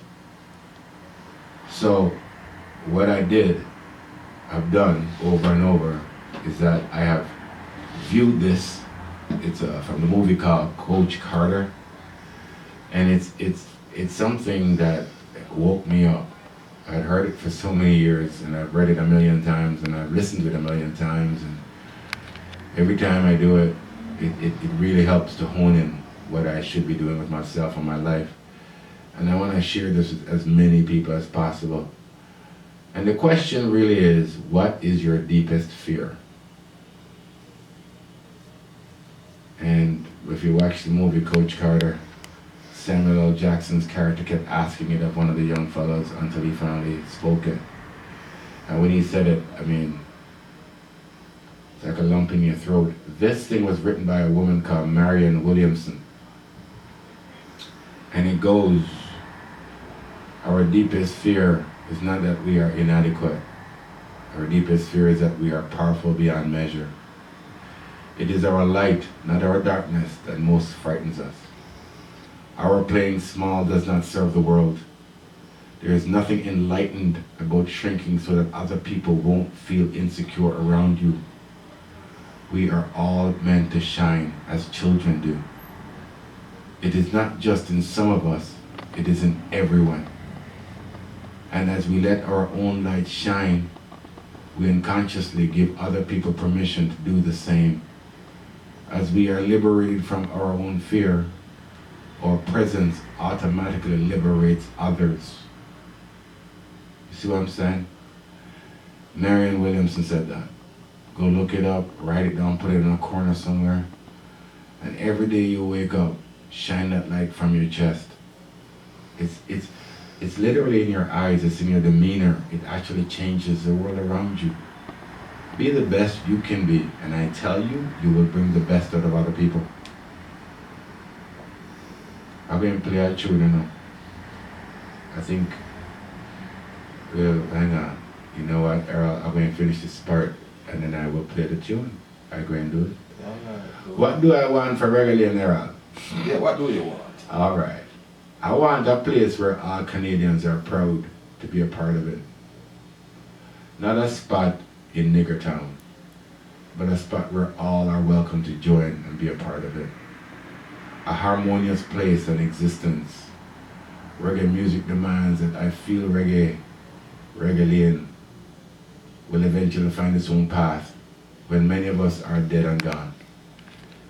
So what I've done over and over is that I have viewed this. It's from the movie called Coach Carter, and it's something that woke me up. I'd heard it for so many years, and I've read it a million times, and I've listened to it a million times, and every time I do it, it really helps to hone in what I should be doing with myself and my life. And I want to share this with as many people as possible. And the question really is, what is your deepest fear? And if you watch the movie Coach Carter, Samuel L. Jackson's character kept asking it of one of the young fellows until he finally spoke it. And when he said it, I mean, it's like a lump in your throat. This thing was written by a woman called Marianne Williamson. And it goes, our deepest fear is not that we are inadequate. Our deepest fear is that we are powerful beyond measure. It is our light, not our darkness, that most frightens us. Our playing small does not serve the world. There is nothing enlightened about shrinking so that other people won't feel insecure around you. We are all meant to shine as children do. It is not just in some of us, it is in everyone. And as we let our own light shine, we unconsciously give other people permission to do the same. As we are liberated from our own fear, our presence automatically liberates others. You see what I'm saying? Marianne Williamson said that. Go look it up, write it down, put it in a corner somewhere. And every day you wake up, shine that light from your chest. It's literally in your eyes, it's in your demeanor. It actually changes the world around you. Be the best you can be, and I tell you, you will bring the best out of other people. I'm going to play a tune, you know. I think, well, hang on. You know what, Earl, I'm going to finish this part and then I will play the tune. I go and do it. Alright. What do I want for Reggae Herald? Yeah, what do you want? Alright. I want a place where all Canadians are proud to be a part of it. Not a spot in Niggertown, but a spot where all are welcome to join and be a part of it. A harmonious place and existence. Reggae music demands that I feel Reggae Lane will eventually find its own path when many of us are dead and gone.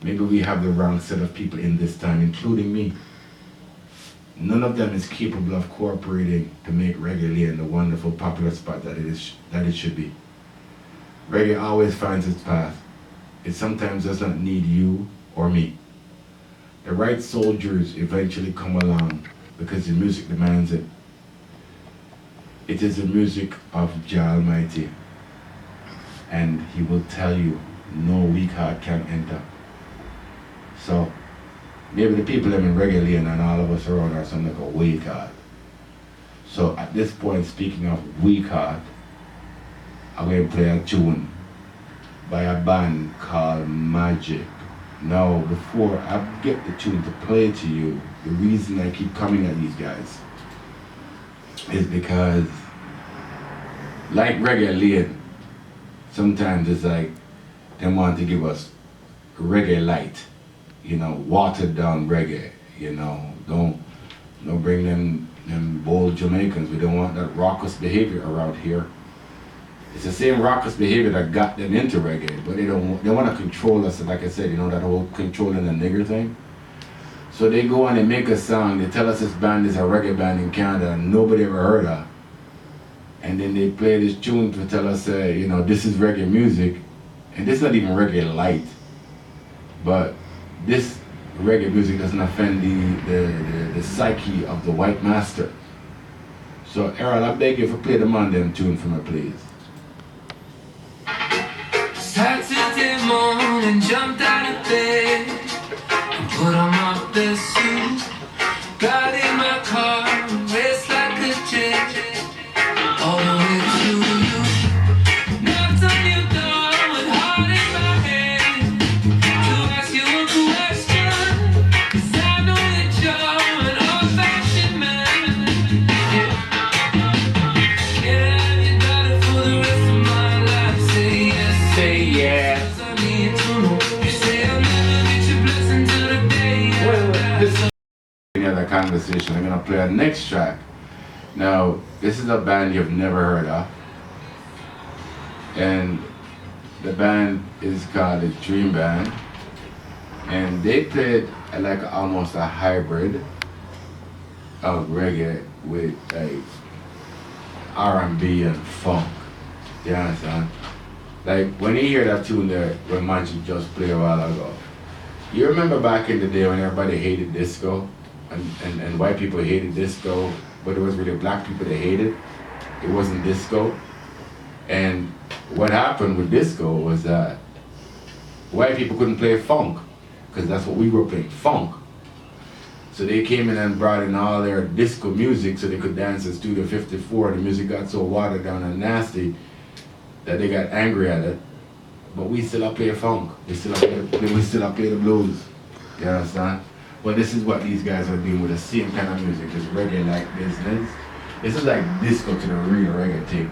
Maybe we have the wrong set of people in this time, including me. None of them is capable of cooperating to make Reggae Lane the wonderful popular spot that it should be. Reggae always finds its path. It sometimes does not need you or me. The right soldiers eventually come along because the music demands it. It is the music of Jah Almighty, and He will tell you no weak heart can enter. So maybe the people in Reggae Lane and all of us around are something like a weak heart. So at this point, speaking of weak heart, I'm going to play a tune by a band called Magic. Now, before I get the tune to play to you, the reason I keep coming at these guys is because, like Reggae Lane, sometimes it's like they want to give us reggae light, you know, watered down reggae, you know. Don't bring them bold Jamaicans. We don't want that raucous behavior around here. It's the same raucous behavior that got them into reggae, but they want to control us, like I said, you know, that whole controlling the nigger thing. So they go on and make a song, they tell us this band is a reggae band in Canada and nobody ever heard of. And then they play this tune to tell us, you know, this is reggae music, and this is not even reggae light, but this reggae music doesn't offend the psyche of the white master. So Errol, I beg you to play the Mandem tune for me, please. Saturday morning, jumped out of bed and put on my best suit. Got in my car, raced like a jet, all the way to you. Knocked on your door with heart in my hand to ask you a question, 'cause I know that you're an old-fashioned man. Yeah. Can I have your daughter for the rest of my life? Say yes. Say yeah. I need to know. You say I'll never get your blessing till the day I die. This is any other conversation. I'm gonna play our next track. Now, this is a band you've never heard of, and the band is called the Dream Band, and they played like almost a hybrid of reggae with like R&B and funk. You understand? Like when you hear that tune there, when Magic just played a while ago, you remember back in the day when everybody hated disco, and white people hated disco, but it was really black people that hated. It wasn't disco. And what happened with disco was that white people couldn't play funk, because that's what we were playing, funk. So they came in and brought in all their disco music so they could dance in Studio 54. The music got so watered down and nasty that they got angry at it. But we still play funk. We still play the blues. You understand? But this is what these guys are doing with the same kind of music, this reggae-like business. This is like disco to the real reggae thing.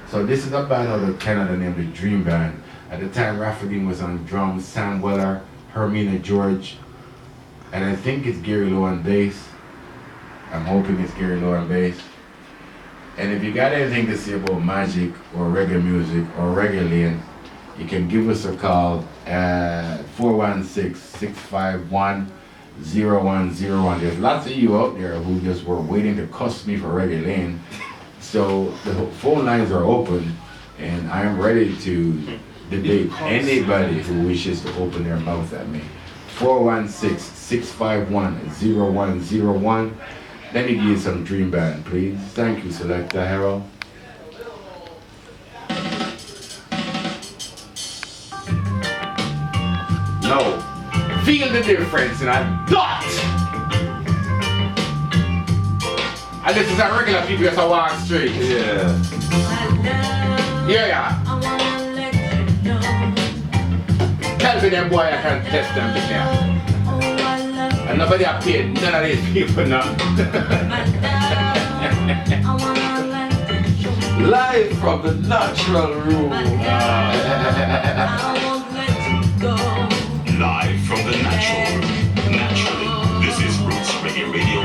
So this is a band out of Canada named the Dream Band. At the time, Rafferty was on drums, Sam Weller, Hermina George, and I think it's Gary Lowe on bass. I'm hoping it's Gary Lowe on bass. And if you got anything to say about Magic or reggae music or Reggae Lane, you can give us a call at 416-651-0101. There's lots of you out there who just were waiting to cuss me for Reggae Lane. So the phone lines are open, and I am ready to debate anybody who wishes to open their mouth at me. 416-651-0101. Let me give you some Dream Band, please. Thank you, Selector Harold. No. Feel the difference in a dot. And this is a regular people just a walk straight. Yeah. Yeah, yeah. I wanna let you tell me them boy I can test them pick me up. And nobody have paid none of these people now. Live from the natural room. Live from the natural room. Naturally, this is Roots Reggae Radio.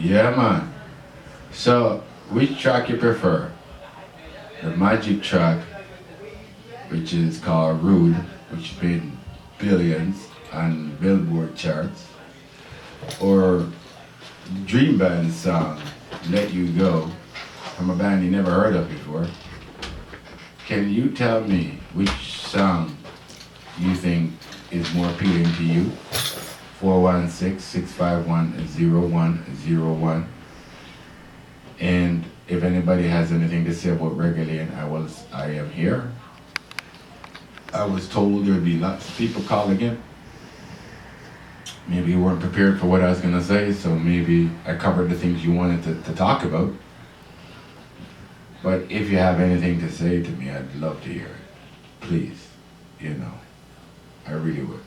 Yeah, man. So, which track you prefer? The Magic track, which is called Rude, which made billions on Billboard charts, or the Dream Band song, Let You Go, from a band you never heard of before. Can you tell me which song you think is more appealing to you? 416-651-0101. And if anybody has anything to say about Reggae, I am here. I was told there would be lots of people calling in. Maybe you weren't prepared for what I was going to say, so maybe I covered the things you wanted to talk about. But if you have anything to say to me, I'd love to hear it. Please, I really would.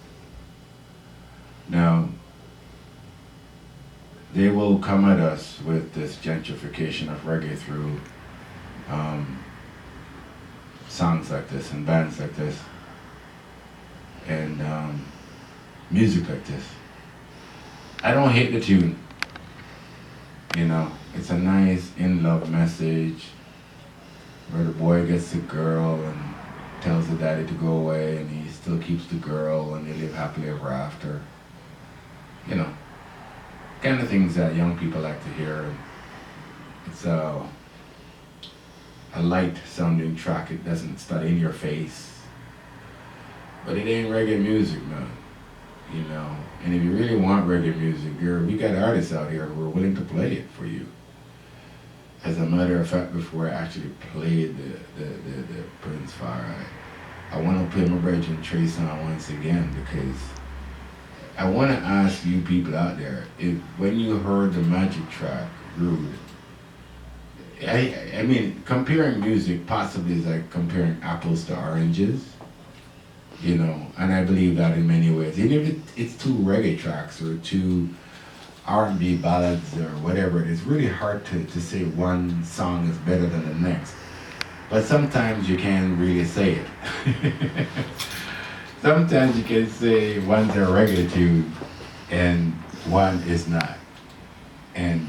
Now, they will come at us with this gentrification of reggae through songs like this and bands like this and music like this. I don't hate the tune. It's a nice in-love message where the boy gets the girl and tells the daddy to go away and he still keeps the girl and they live happily ever after. Kind of things that young people like to hear. It's a light sounding track. It doesn't start in your face. But it ain't reggae music, man. And if you really want reggae music, we got artists out here who are willing to play it for you. As a matter of fact, before I actually played the Prince Fire, I want to play my Bridget Trey song once again because I want to ask you people out there, if when you heard the Magic track, Rude, I mean, comparing music possibly is like comparing apples to oranges, and I believe that in many ways. Even if it's two reggae tracks or two R&B ballads or whatever, it's really hard to say one song is better than the next. But sometimes you can't really say it. Sometimes you can say one's a reggae tune and one is not. And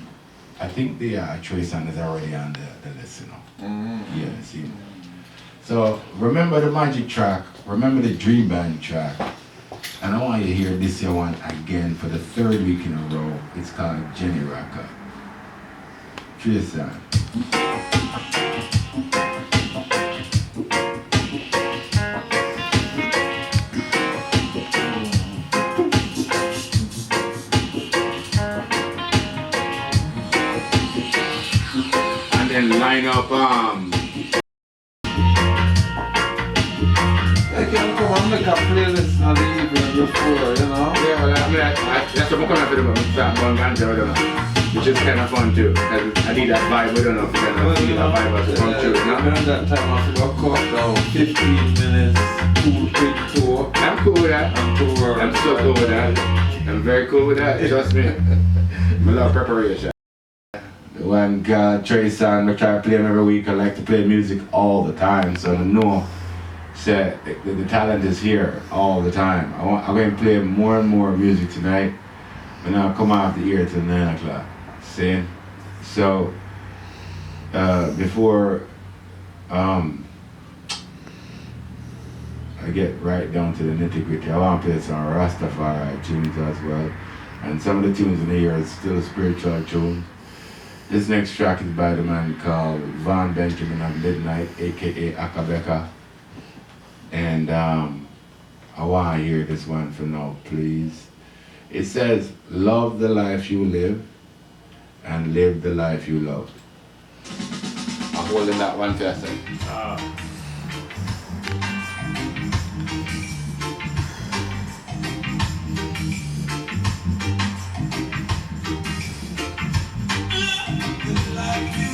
I think the Trey song is already on the list, Yes, So remember the Magic track, remember the Dream Band track. And I want you to hear this year one again for the third week in a row. It's called Jenny Rocker. Trey song. Line up They can come and make a playlist in the evening before, Yeah, well, that's what I'm coming after the which is kind of fun too. I need that vibe, we don't know if you're going to feel that vibe as it comes through, Around that time I forgot cut down 15 minutes, quick tour. I'm cool with that. I'm so cool with that. I'm very cool with that, trust me. I love preparation. The one called Trey song, I try to play him every week. I like to play music all the time, so I know that the talent is here all the time. I'm going to play more and more music tonight, and I'll come off the air till 9 o'clock. See? So, before I get right down to the nitty-gritty, I want to play some Rastafari tunes as well. And some of the tunes in here are still spiritual tunes. This next track is by the man called Von Benjamin of Midnight, aka Akabeka. And I want to hear this one for now, please. It says, love the life you live and live the life you love. I'm holding that one for a second. Life you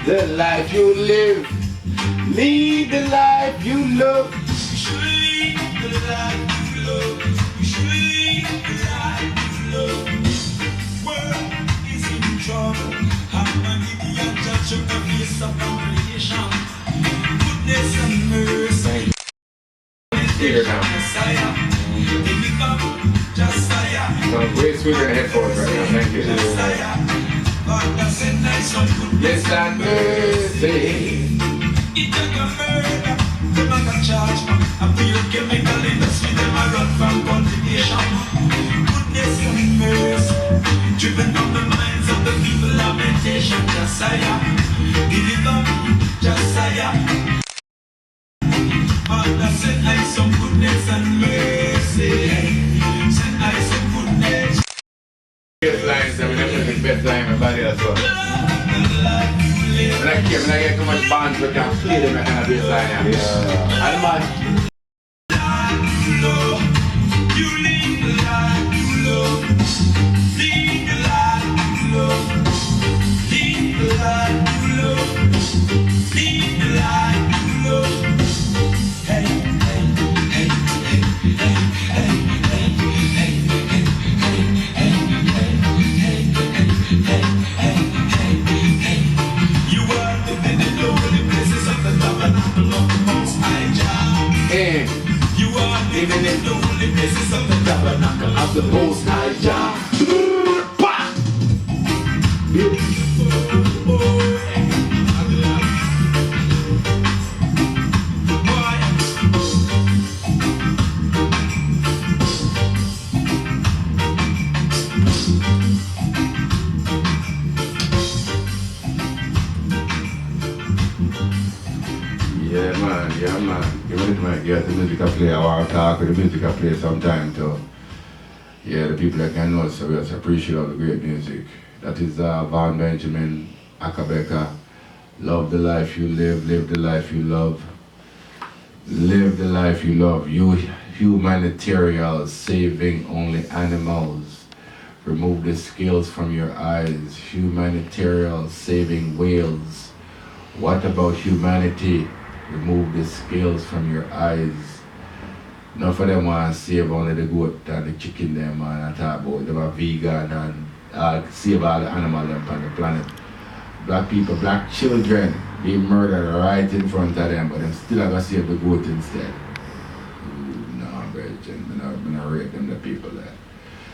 the life you live. Lead the life you love. We should lead the life you love. We should lead the life you love. World is in trouble. Humanity and judge of the face of creation. Goodness and mercy. Here now. Messiah. Give it up, Josiah. So way sweeter headphones right now. Thank you. Josiah. Father send nice and goodness Yes, and mercy. It took a murder, them a got charged. A pure chemical industry, them a run from cultivation. Goodness and mercy, driven from the minds of the people, lamentation. Josiah, give it up, Josiah. Father, send I some goodness and mercy. Send I some goodness. Best lines, I mean, that's the best line in my body as well. When I get too much bands, we can play them kind of bass line. Yeah. And man, You lead the life you love. Lead the life you love. Lead the life you love. Lead the life you love. Hey, hey, hey, hey, hey, hey, hey, hey, hey. You are living in lonely places of the tabernacle of the Most High Jah. hey, You are living in lonely places of the tabernacle of the Most High Jah. yeah, man. Give me the mic, yeah, the music I play. I want to talk with the music I play sometime too. Yeah, the people that can know, so we just appreciate all the great music. That is Van Benjamin, Akabeka. Love the life you live the life you love. Live the life you love. You humanitarians saving only animals. Remove the scales from your eyes. Humanitarians saving whales. What about humanity? Remove the scales from your eyes. Enough of them want to save only the goat and the chicken them and talk about them are vegan and save all the animals on the planet. Black people, black children being murdered right in front of them, but them still are going to save the goat instead. No, virgin, I'm not rate them the people there.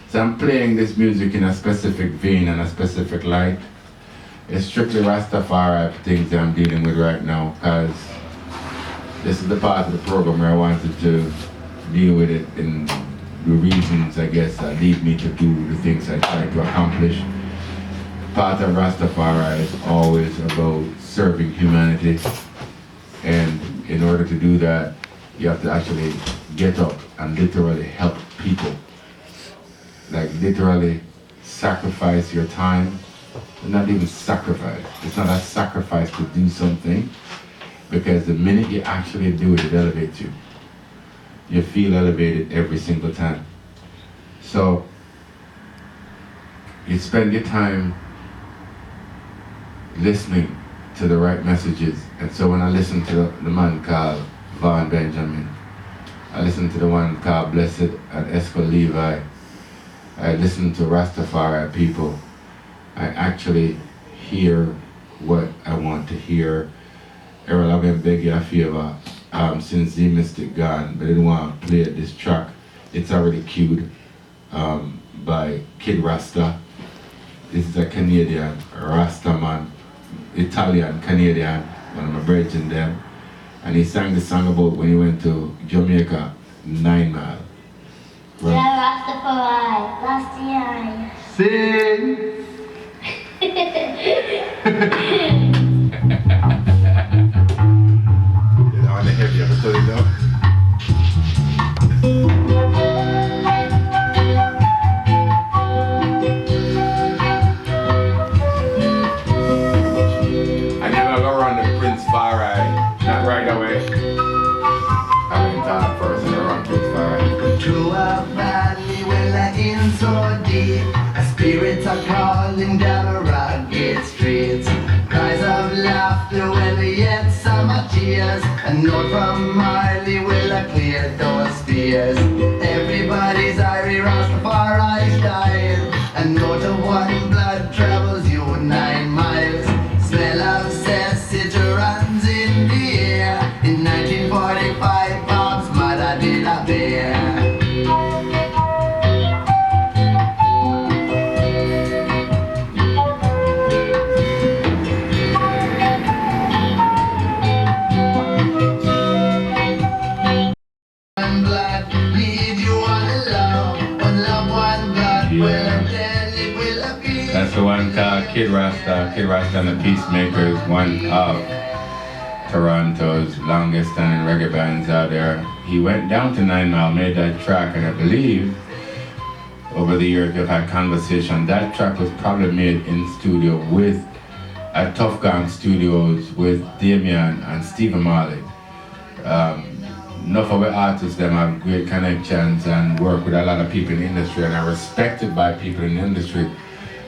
So I'm playing this music in a specific vein and a specific light. It's strictly Rastafari things that I'm dealing with right now, because this is the part of the program where I wanted to deal with it in the reasons, I guess, that lead me to do the things I try to accomplish. Part of Rastafari is always about serving humanity, and in order to do that, you have to actually get up and literally help people. Like literally sacrifice your time. Not even sacrifice. It's not a sacrifice to do something, because the minute you actually do it, it elevates you. You feel elevated every single time. So you spend your time listening to the right messages. And so when I listen to the man called Van Benjamin, I listen to the one called Blessed and Esco Levi, I listen to Rastafari people, I actually hear what I want to hear. Errol, I'm going to beg you a favor. Since the Mystic gone, but I didn't want to play this track. It's already queued by Kid Rasta. This is a Canadian, Rasta man, Italian, Canadian, one of my brethren them. And he sang the song about when he went to Jamaica, 9 Mile. Right. Yeah, Rastafari, last year. Sing! On the heavy episode, you know? I never go run the Prince Far Ride, not right away. I mean, talk first and run Prince Far Ride. To a valley well I in so deep, a spirit are calling down a rugged street, cries of love A note from Marley will have cleared those fears. Everybody's Irie Rastafari style. A note of one blood travels you 9 miles. Smell of cess, it runs in the air. In 1945, Bob's mother did a bear. One blood lead you on to love. One love, one blood will then it will appear. That's the one called Kid Rasta. Kid Rasta and the Peacemakers, one of Toronto's longest standing reggae bands out there. He went down to 9 Mile, made that track, and I believe over the years we've had conversation. That track was probably made in studio with at Tough Gang Studios with Damien and Stephen Marley. Enough of the artists them have great connections and work with a lot of people in the industry and are respected by people in the industry.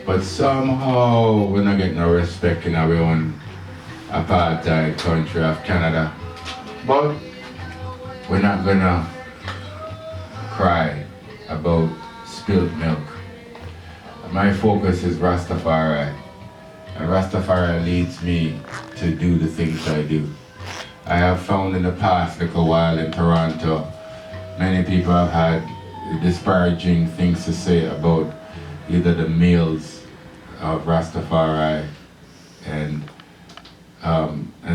But somehow we're not getting no respect in our own apartheid country of Canada. But we're not gonna cry about spilled milk. My focus is Rastafari, and Rastafari leads me to do the things I do. I have found in the past little while in Toronto, many people have had disparaging things to say about either the males of Rastafari and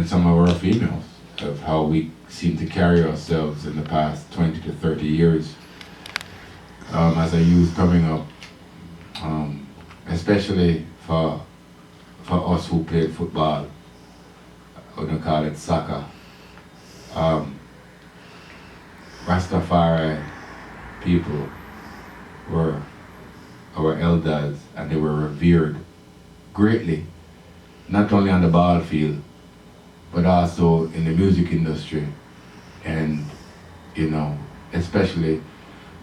some of our females, of how we seem to carry ourselves in the past 20 to 30 years. As a youth coming up, especially for us who played football, we don't call it soccer. Rastafari people were our elders and they were revered greatly, not only on the ball field, but also in the music industry. And, you know, especially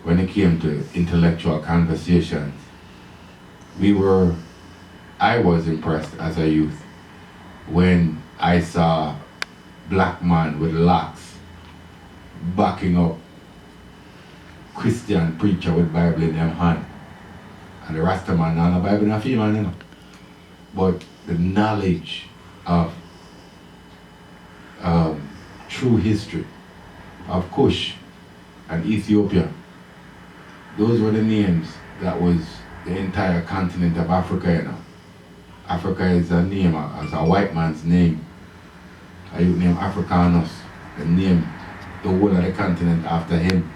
when it came to intellectual conversations, I was impressed as a youth when I saw black man with locks backing up Christian preacher with Bible in them hand. And the Rasta man not a Bible in a female, you know. But the knowledge of true history of Kush and Ethiopia, those were the names that was the entire continent of Africa, you know. Africa is a name, as a white man's name. I would name Africanus, and name the whole of the continent after him.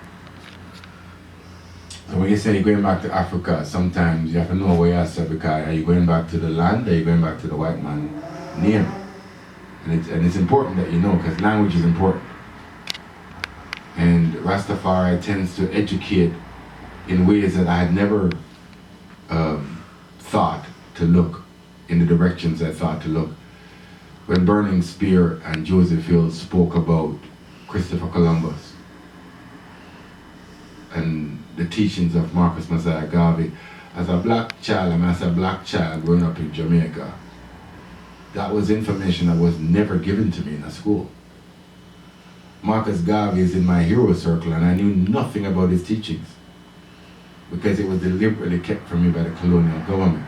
So when you say you're going back to Africa, sometimes you have to know where you're at, because are you going back to the land or are you going back to the white man's name? And it's important that you know, because language is important. And Rastafari tends to educate in ways that I had never thought to look in the directions I thought to look. When Burning Spear and Joseph Hill spoke about Christopher Columbus and the teachings of Marcus Messiah Garvey, as a black child, growing up in Jamaica, that was information that was never given to me in a school. Marcus Garvey is in my hero circle and I knew nothing about his teachings because it was deliberately kept from me by the colonial government.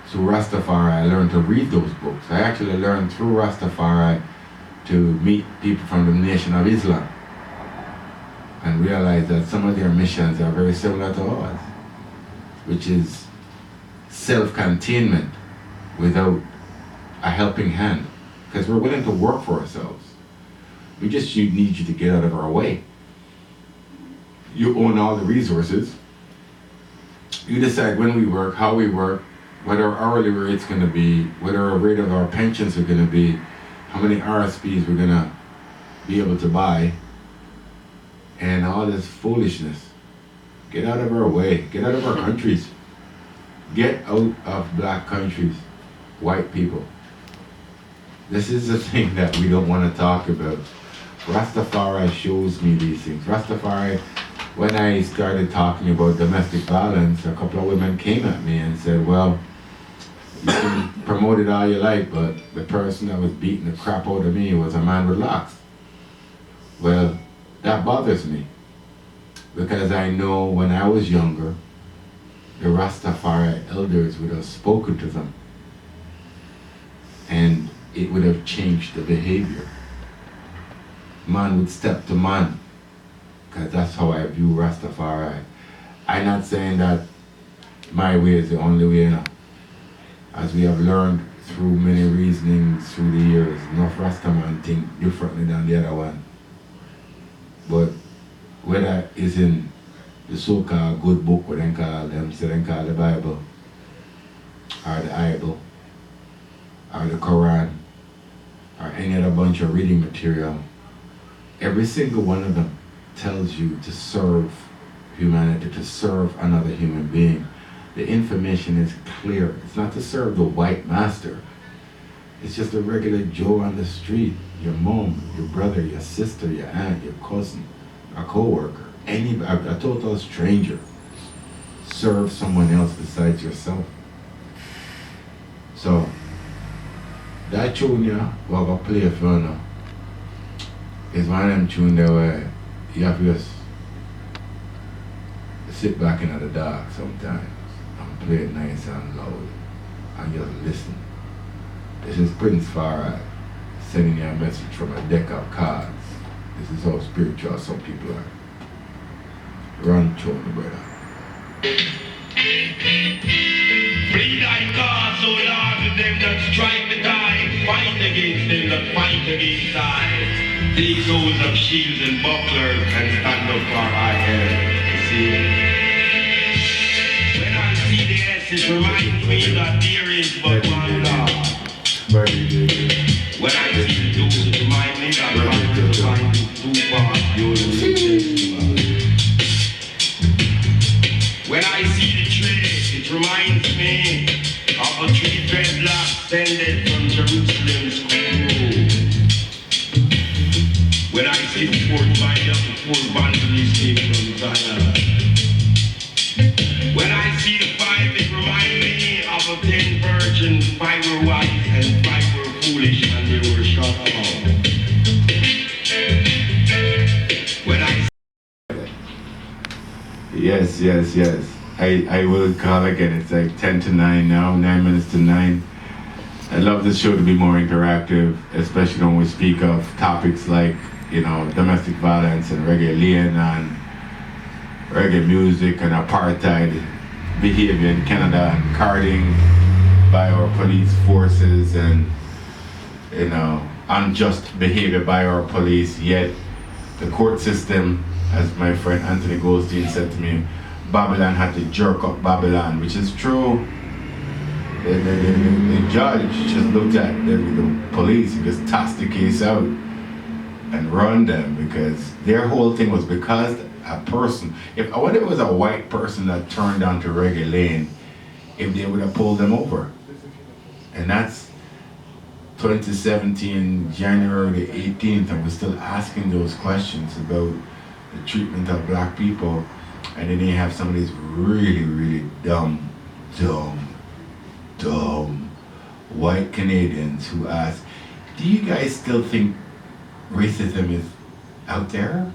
Through Rastafari, I learned to read those books. I actually learned through Rastafari to meet people from the Nation of Islam and realize that some of their missions are very similar to ours, which is self-containment without a helping hand, because we're willing to work for ourselves. We just need you to get out of our way. You own all the resources. You decide when we work, how we work, what our hourly rate's going to be, what our rate of our pensions are going to be, how many RSPs we're going to be able to buy, and all this foolishness. Get out of our way. Get out of our countries. Get out of black countries, white people. This is the thing that we don't want to talk about. Rastafari shows me these things. Rastafari, when I started talking about domestic violence, a couple of women came at me and said, well, you can promote it all you like, but the person that was beating the crap out of me was a man with locks. Well, that bothers me because I know when I was younger, the Rastafari elders would have spoken to them and it would have changed the behavior. Man would step to man, because that's how I view Rastafari. I'm not saying that my way is the only way, you know. As we have learned through many reasonings through the years, enough Rastaman think differently than the other one. But whether it's in the so-called good book, what they call the Bible, or the Bible, or the Quran, or any other bunch of reading material, every single one of them tells you to serve humanity, to serve another human being. The information is clear. It's not to serve the white master. It's just a regular Joe on the street, your mom, your brother, your sister, your aunt, your cousin, a co-worker, a total stranger. Serve someone else besides yourself. So, that tune yeah, we're going to play for you now, is one of them tunes that where you have to just sit back in the dark sometimes and play it nice and loud and just listen. This is Prince Farad sending you a message from a deck of cards. This is how spiritual some people are. Run, tune, brother. Plead thy cause, O Lord, to them that strike the tide. Fight against them that fight against I. These souls of shields and bucklers can stand up for our head. See? When I see the S, it reminds me that there is but one God. When I see the dose, it reminds me that one is trying to do part the only testament. When I see the tree, it reminds me of a tree dreadlock descended from Jerusalem's road. When I see the fourth body of the four bundles came from Zion. When I see the five, it reminds me of a 10 virgins, 5 were wise and 5 were foolish, and they were shut off. When I Yes. I will call again. It's like 10 to 9 now, 9 minutes to 9. I'd love this show to be more interactive, especially when we speak of topics like, you know, domestic violence and JuLion and reggae music and apartheid behavior in Canada and carding by our police forces and, you know, unjust behavior by our police, yet the court system, as my friend Anthony Goldstein said to me, Babylon had to jerk up Babylon, which is true. The judge just looked at the police and just tossed the case out and run them, because their whole thing was because a person, I wonder if it was a white person that turned onto Reggae Lane, if they would have pulled them over. And that's 2017, January the 18th, and we're still asking those questions about the treatment of black people. And then they have some of these really dumb white Canadians who ask, do you guys still think racism is out there?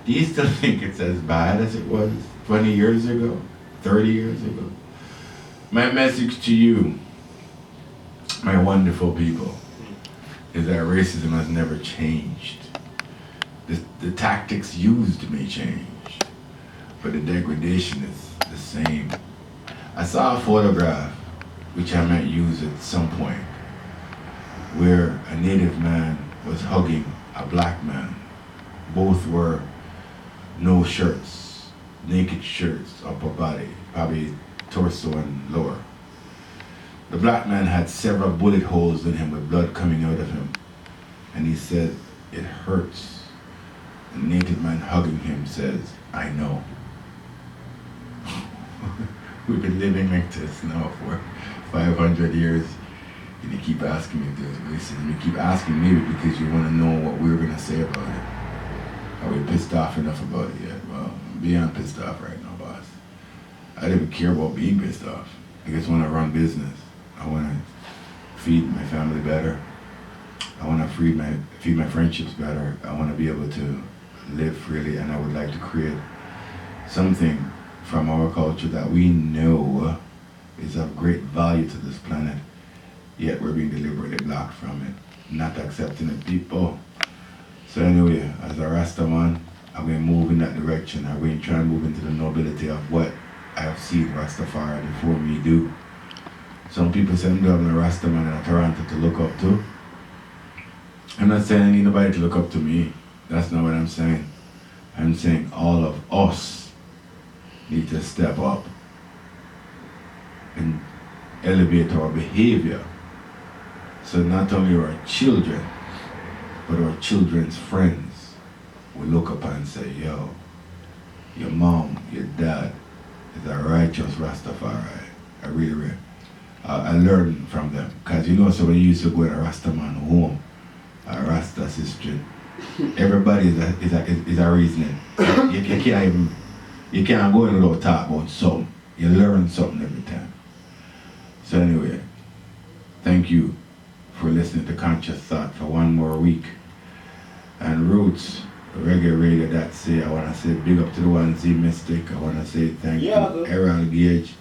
Do you still think it's as bad as it was 20 years ago, 30 years ago? My message to you, my wonderful people, is that racism has never changed. The tactics used may change, but the degradation is the same. I saw a photograph, which I might use at some point, where a native man was hugging a black man. Both were no shirts, naked shirts, upper body, probably torso and lower. The black man had several bullet holes in him with blood coming out of him, and he said, it hurts. The native man hugging him says, I know. We've been living like this now for 500 years, and you keep asking me this racism. You keep asking me because you want to know what we're going to say about it. Are we pissed off enough about it yet? Well, I'm beyond pissed off right now, boss. I don't even care about being pissed off. I just want to run business. I want to feed my family better. I want to feed my friendships better. I want to be able to live freely, and I would like to create something from our culture that we know is of great value to this planet, yet we're being deliberately blocked from it, not accepting it, people. So anyway, as a Rasta man, I'm going to move in that direction. I'm going to try and move into the nobility of what I have seen Rastafari before me do. Some people say I'm a Rasta man in Toronto to look up to. I'm not saying I need nobody to look up to me. That's not what I'm saying. I'm saying all of us need to step up and elevate our behavior. So not only our children, but our children's friends will look up and say, yo, your mom, your dad is a righteous Rastafari. I learned from them. Because you know, so when you used to go to a Rasta man home, a Rasta sister, everybody is a reasoning. You can't go in without talk about something. You learn something every time. So anyway, thank you for listening to Conscious Thought for one more week. And Roots, Reggae Radio, that's it. I want to say big up to the 1Z Mystic. I want to say thank you to Errol Gage.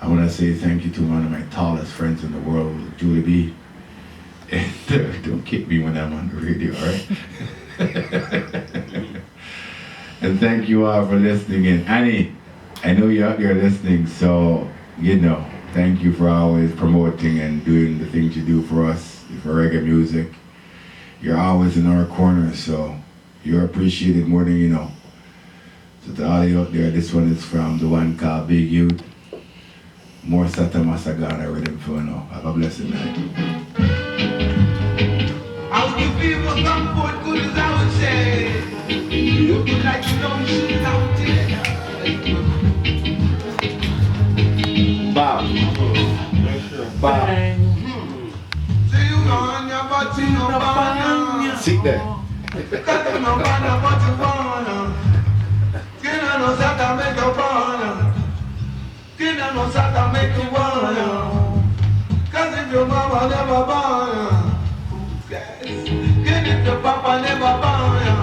I want to say thank you to one of my tallest friends in the world, Julie B. And don't kick me when I'm on the radio, alright? And thank you all for listening. And Annie, I know you're out there listening, so, you know, thank you for always promoting and doing the things you do for us, for reggae music. You're always in our corner, so you're appreciated more than you know. So to all you out there, this one is from the one called Big Youth. More Sata Masagana rhythm for now. Have a blessed night. I'll give people some food good as I would say. You would like to know shit out there. Bob. Bob. Say you on your body, no banana. Sit there. Cause you no banana, but you wanna. Skin on no Sata make you wanna. Skin on no Sata make you wanna. Cause if your mama never born, guys, if your papa never born.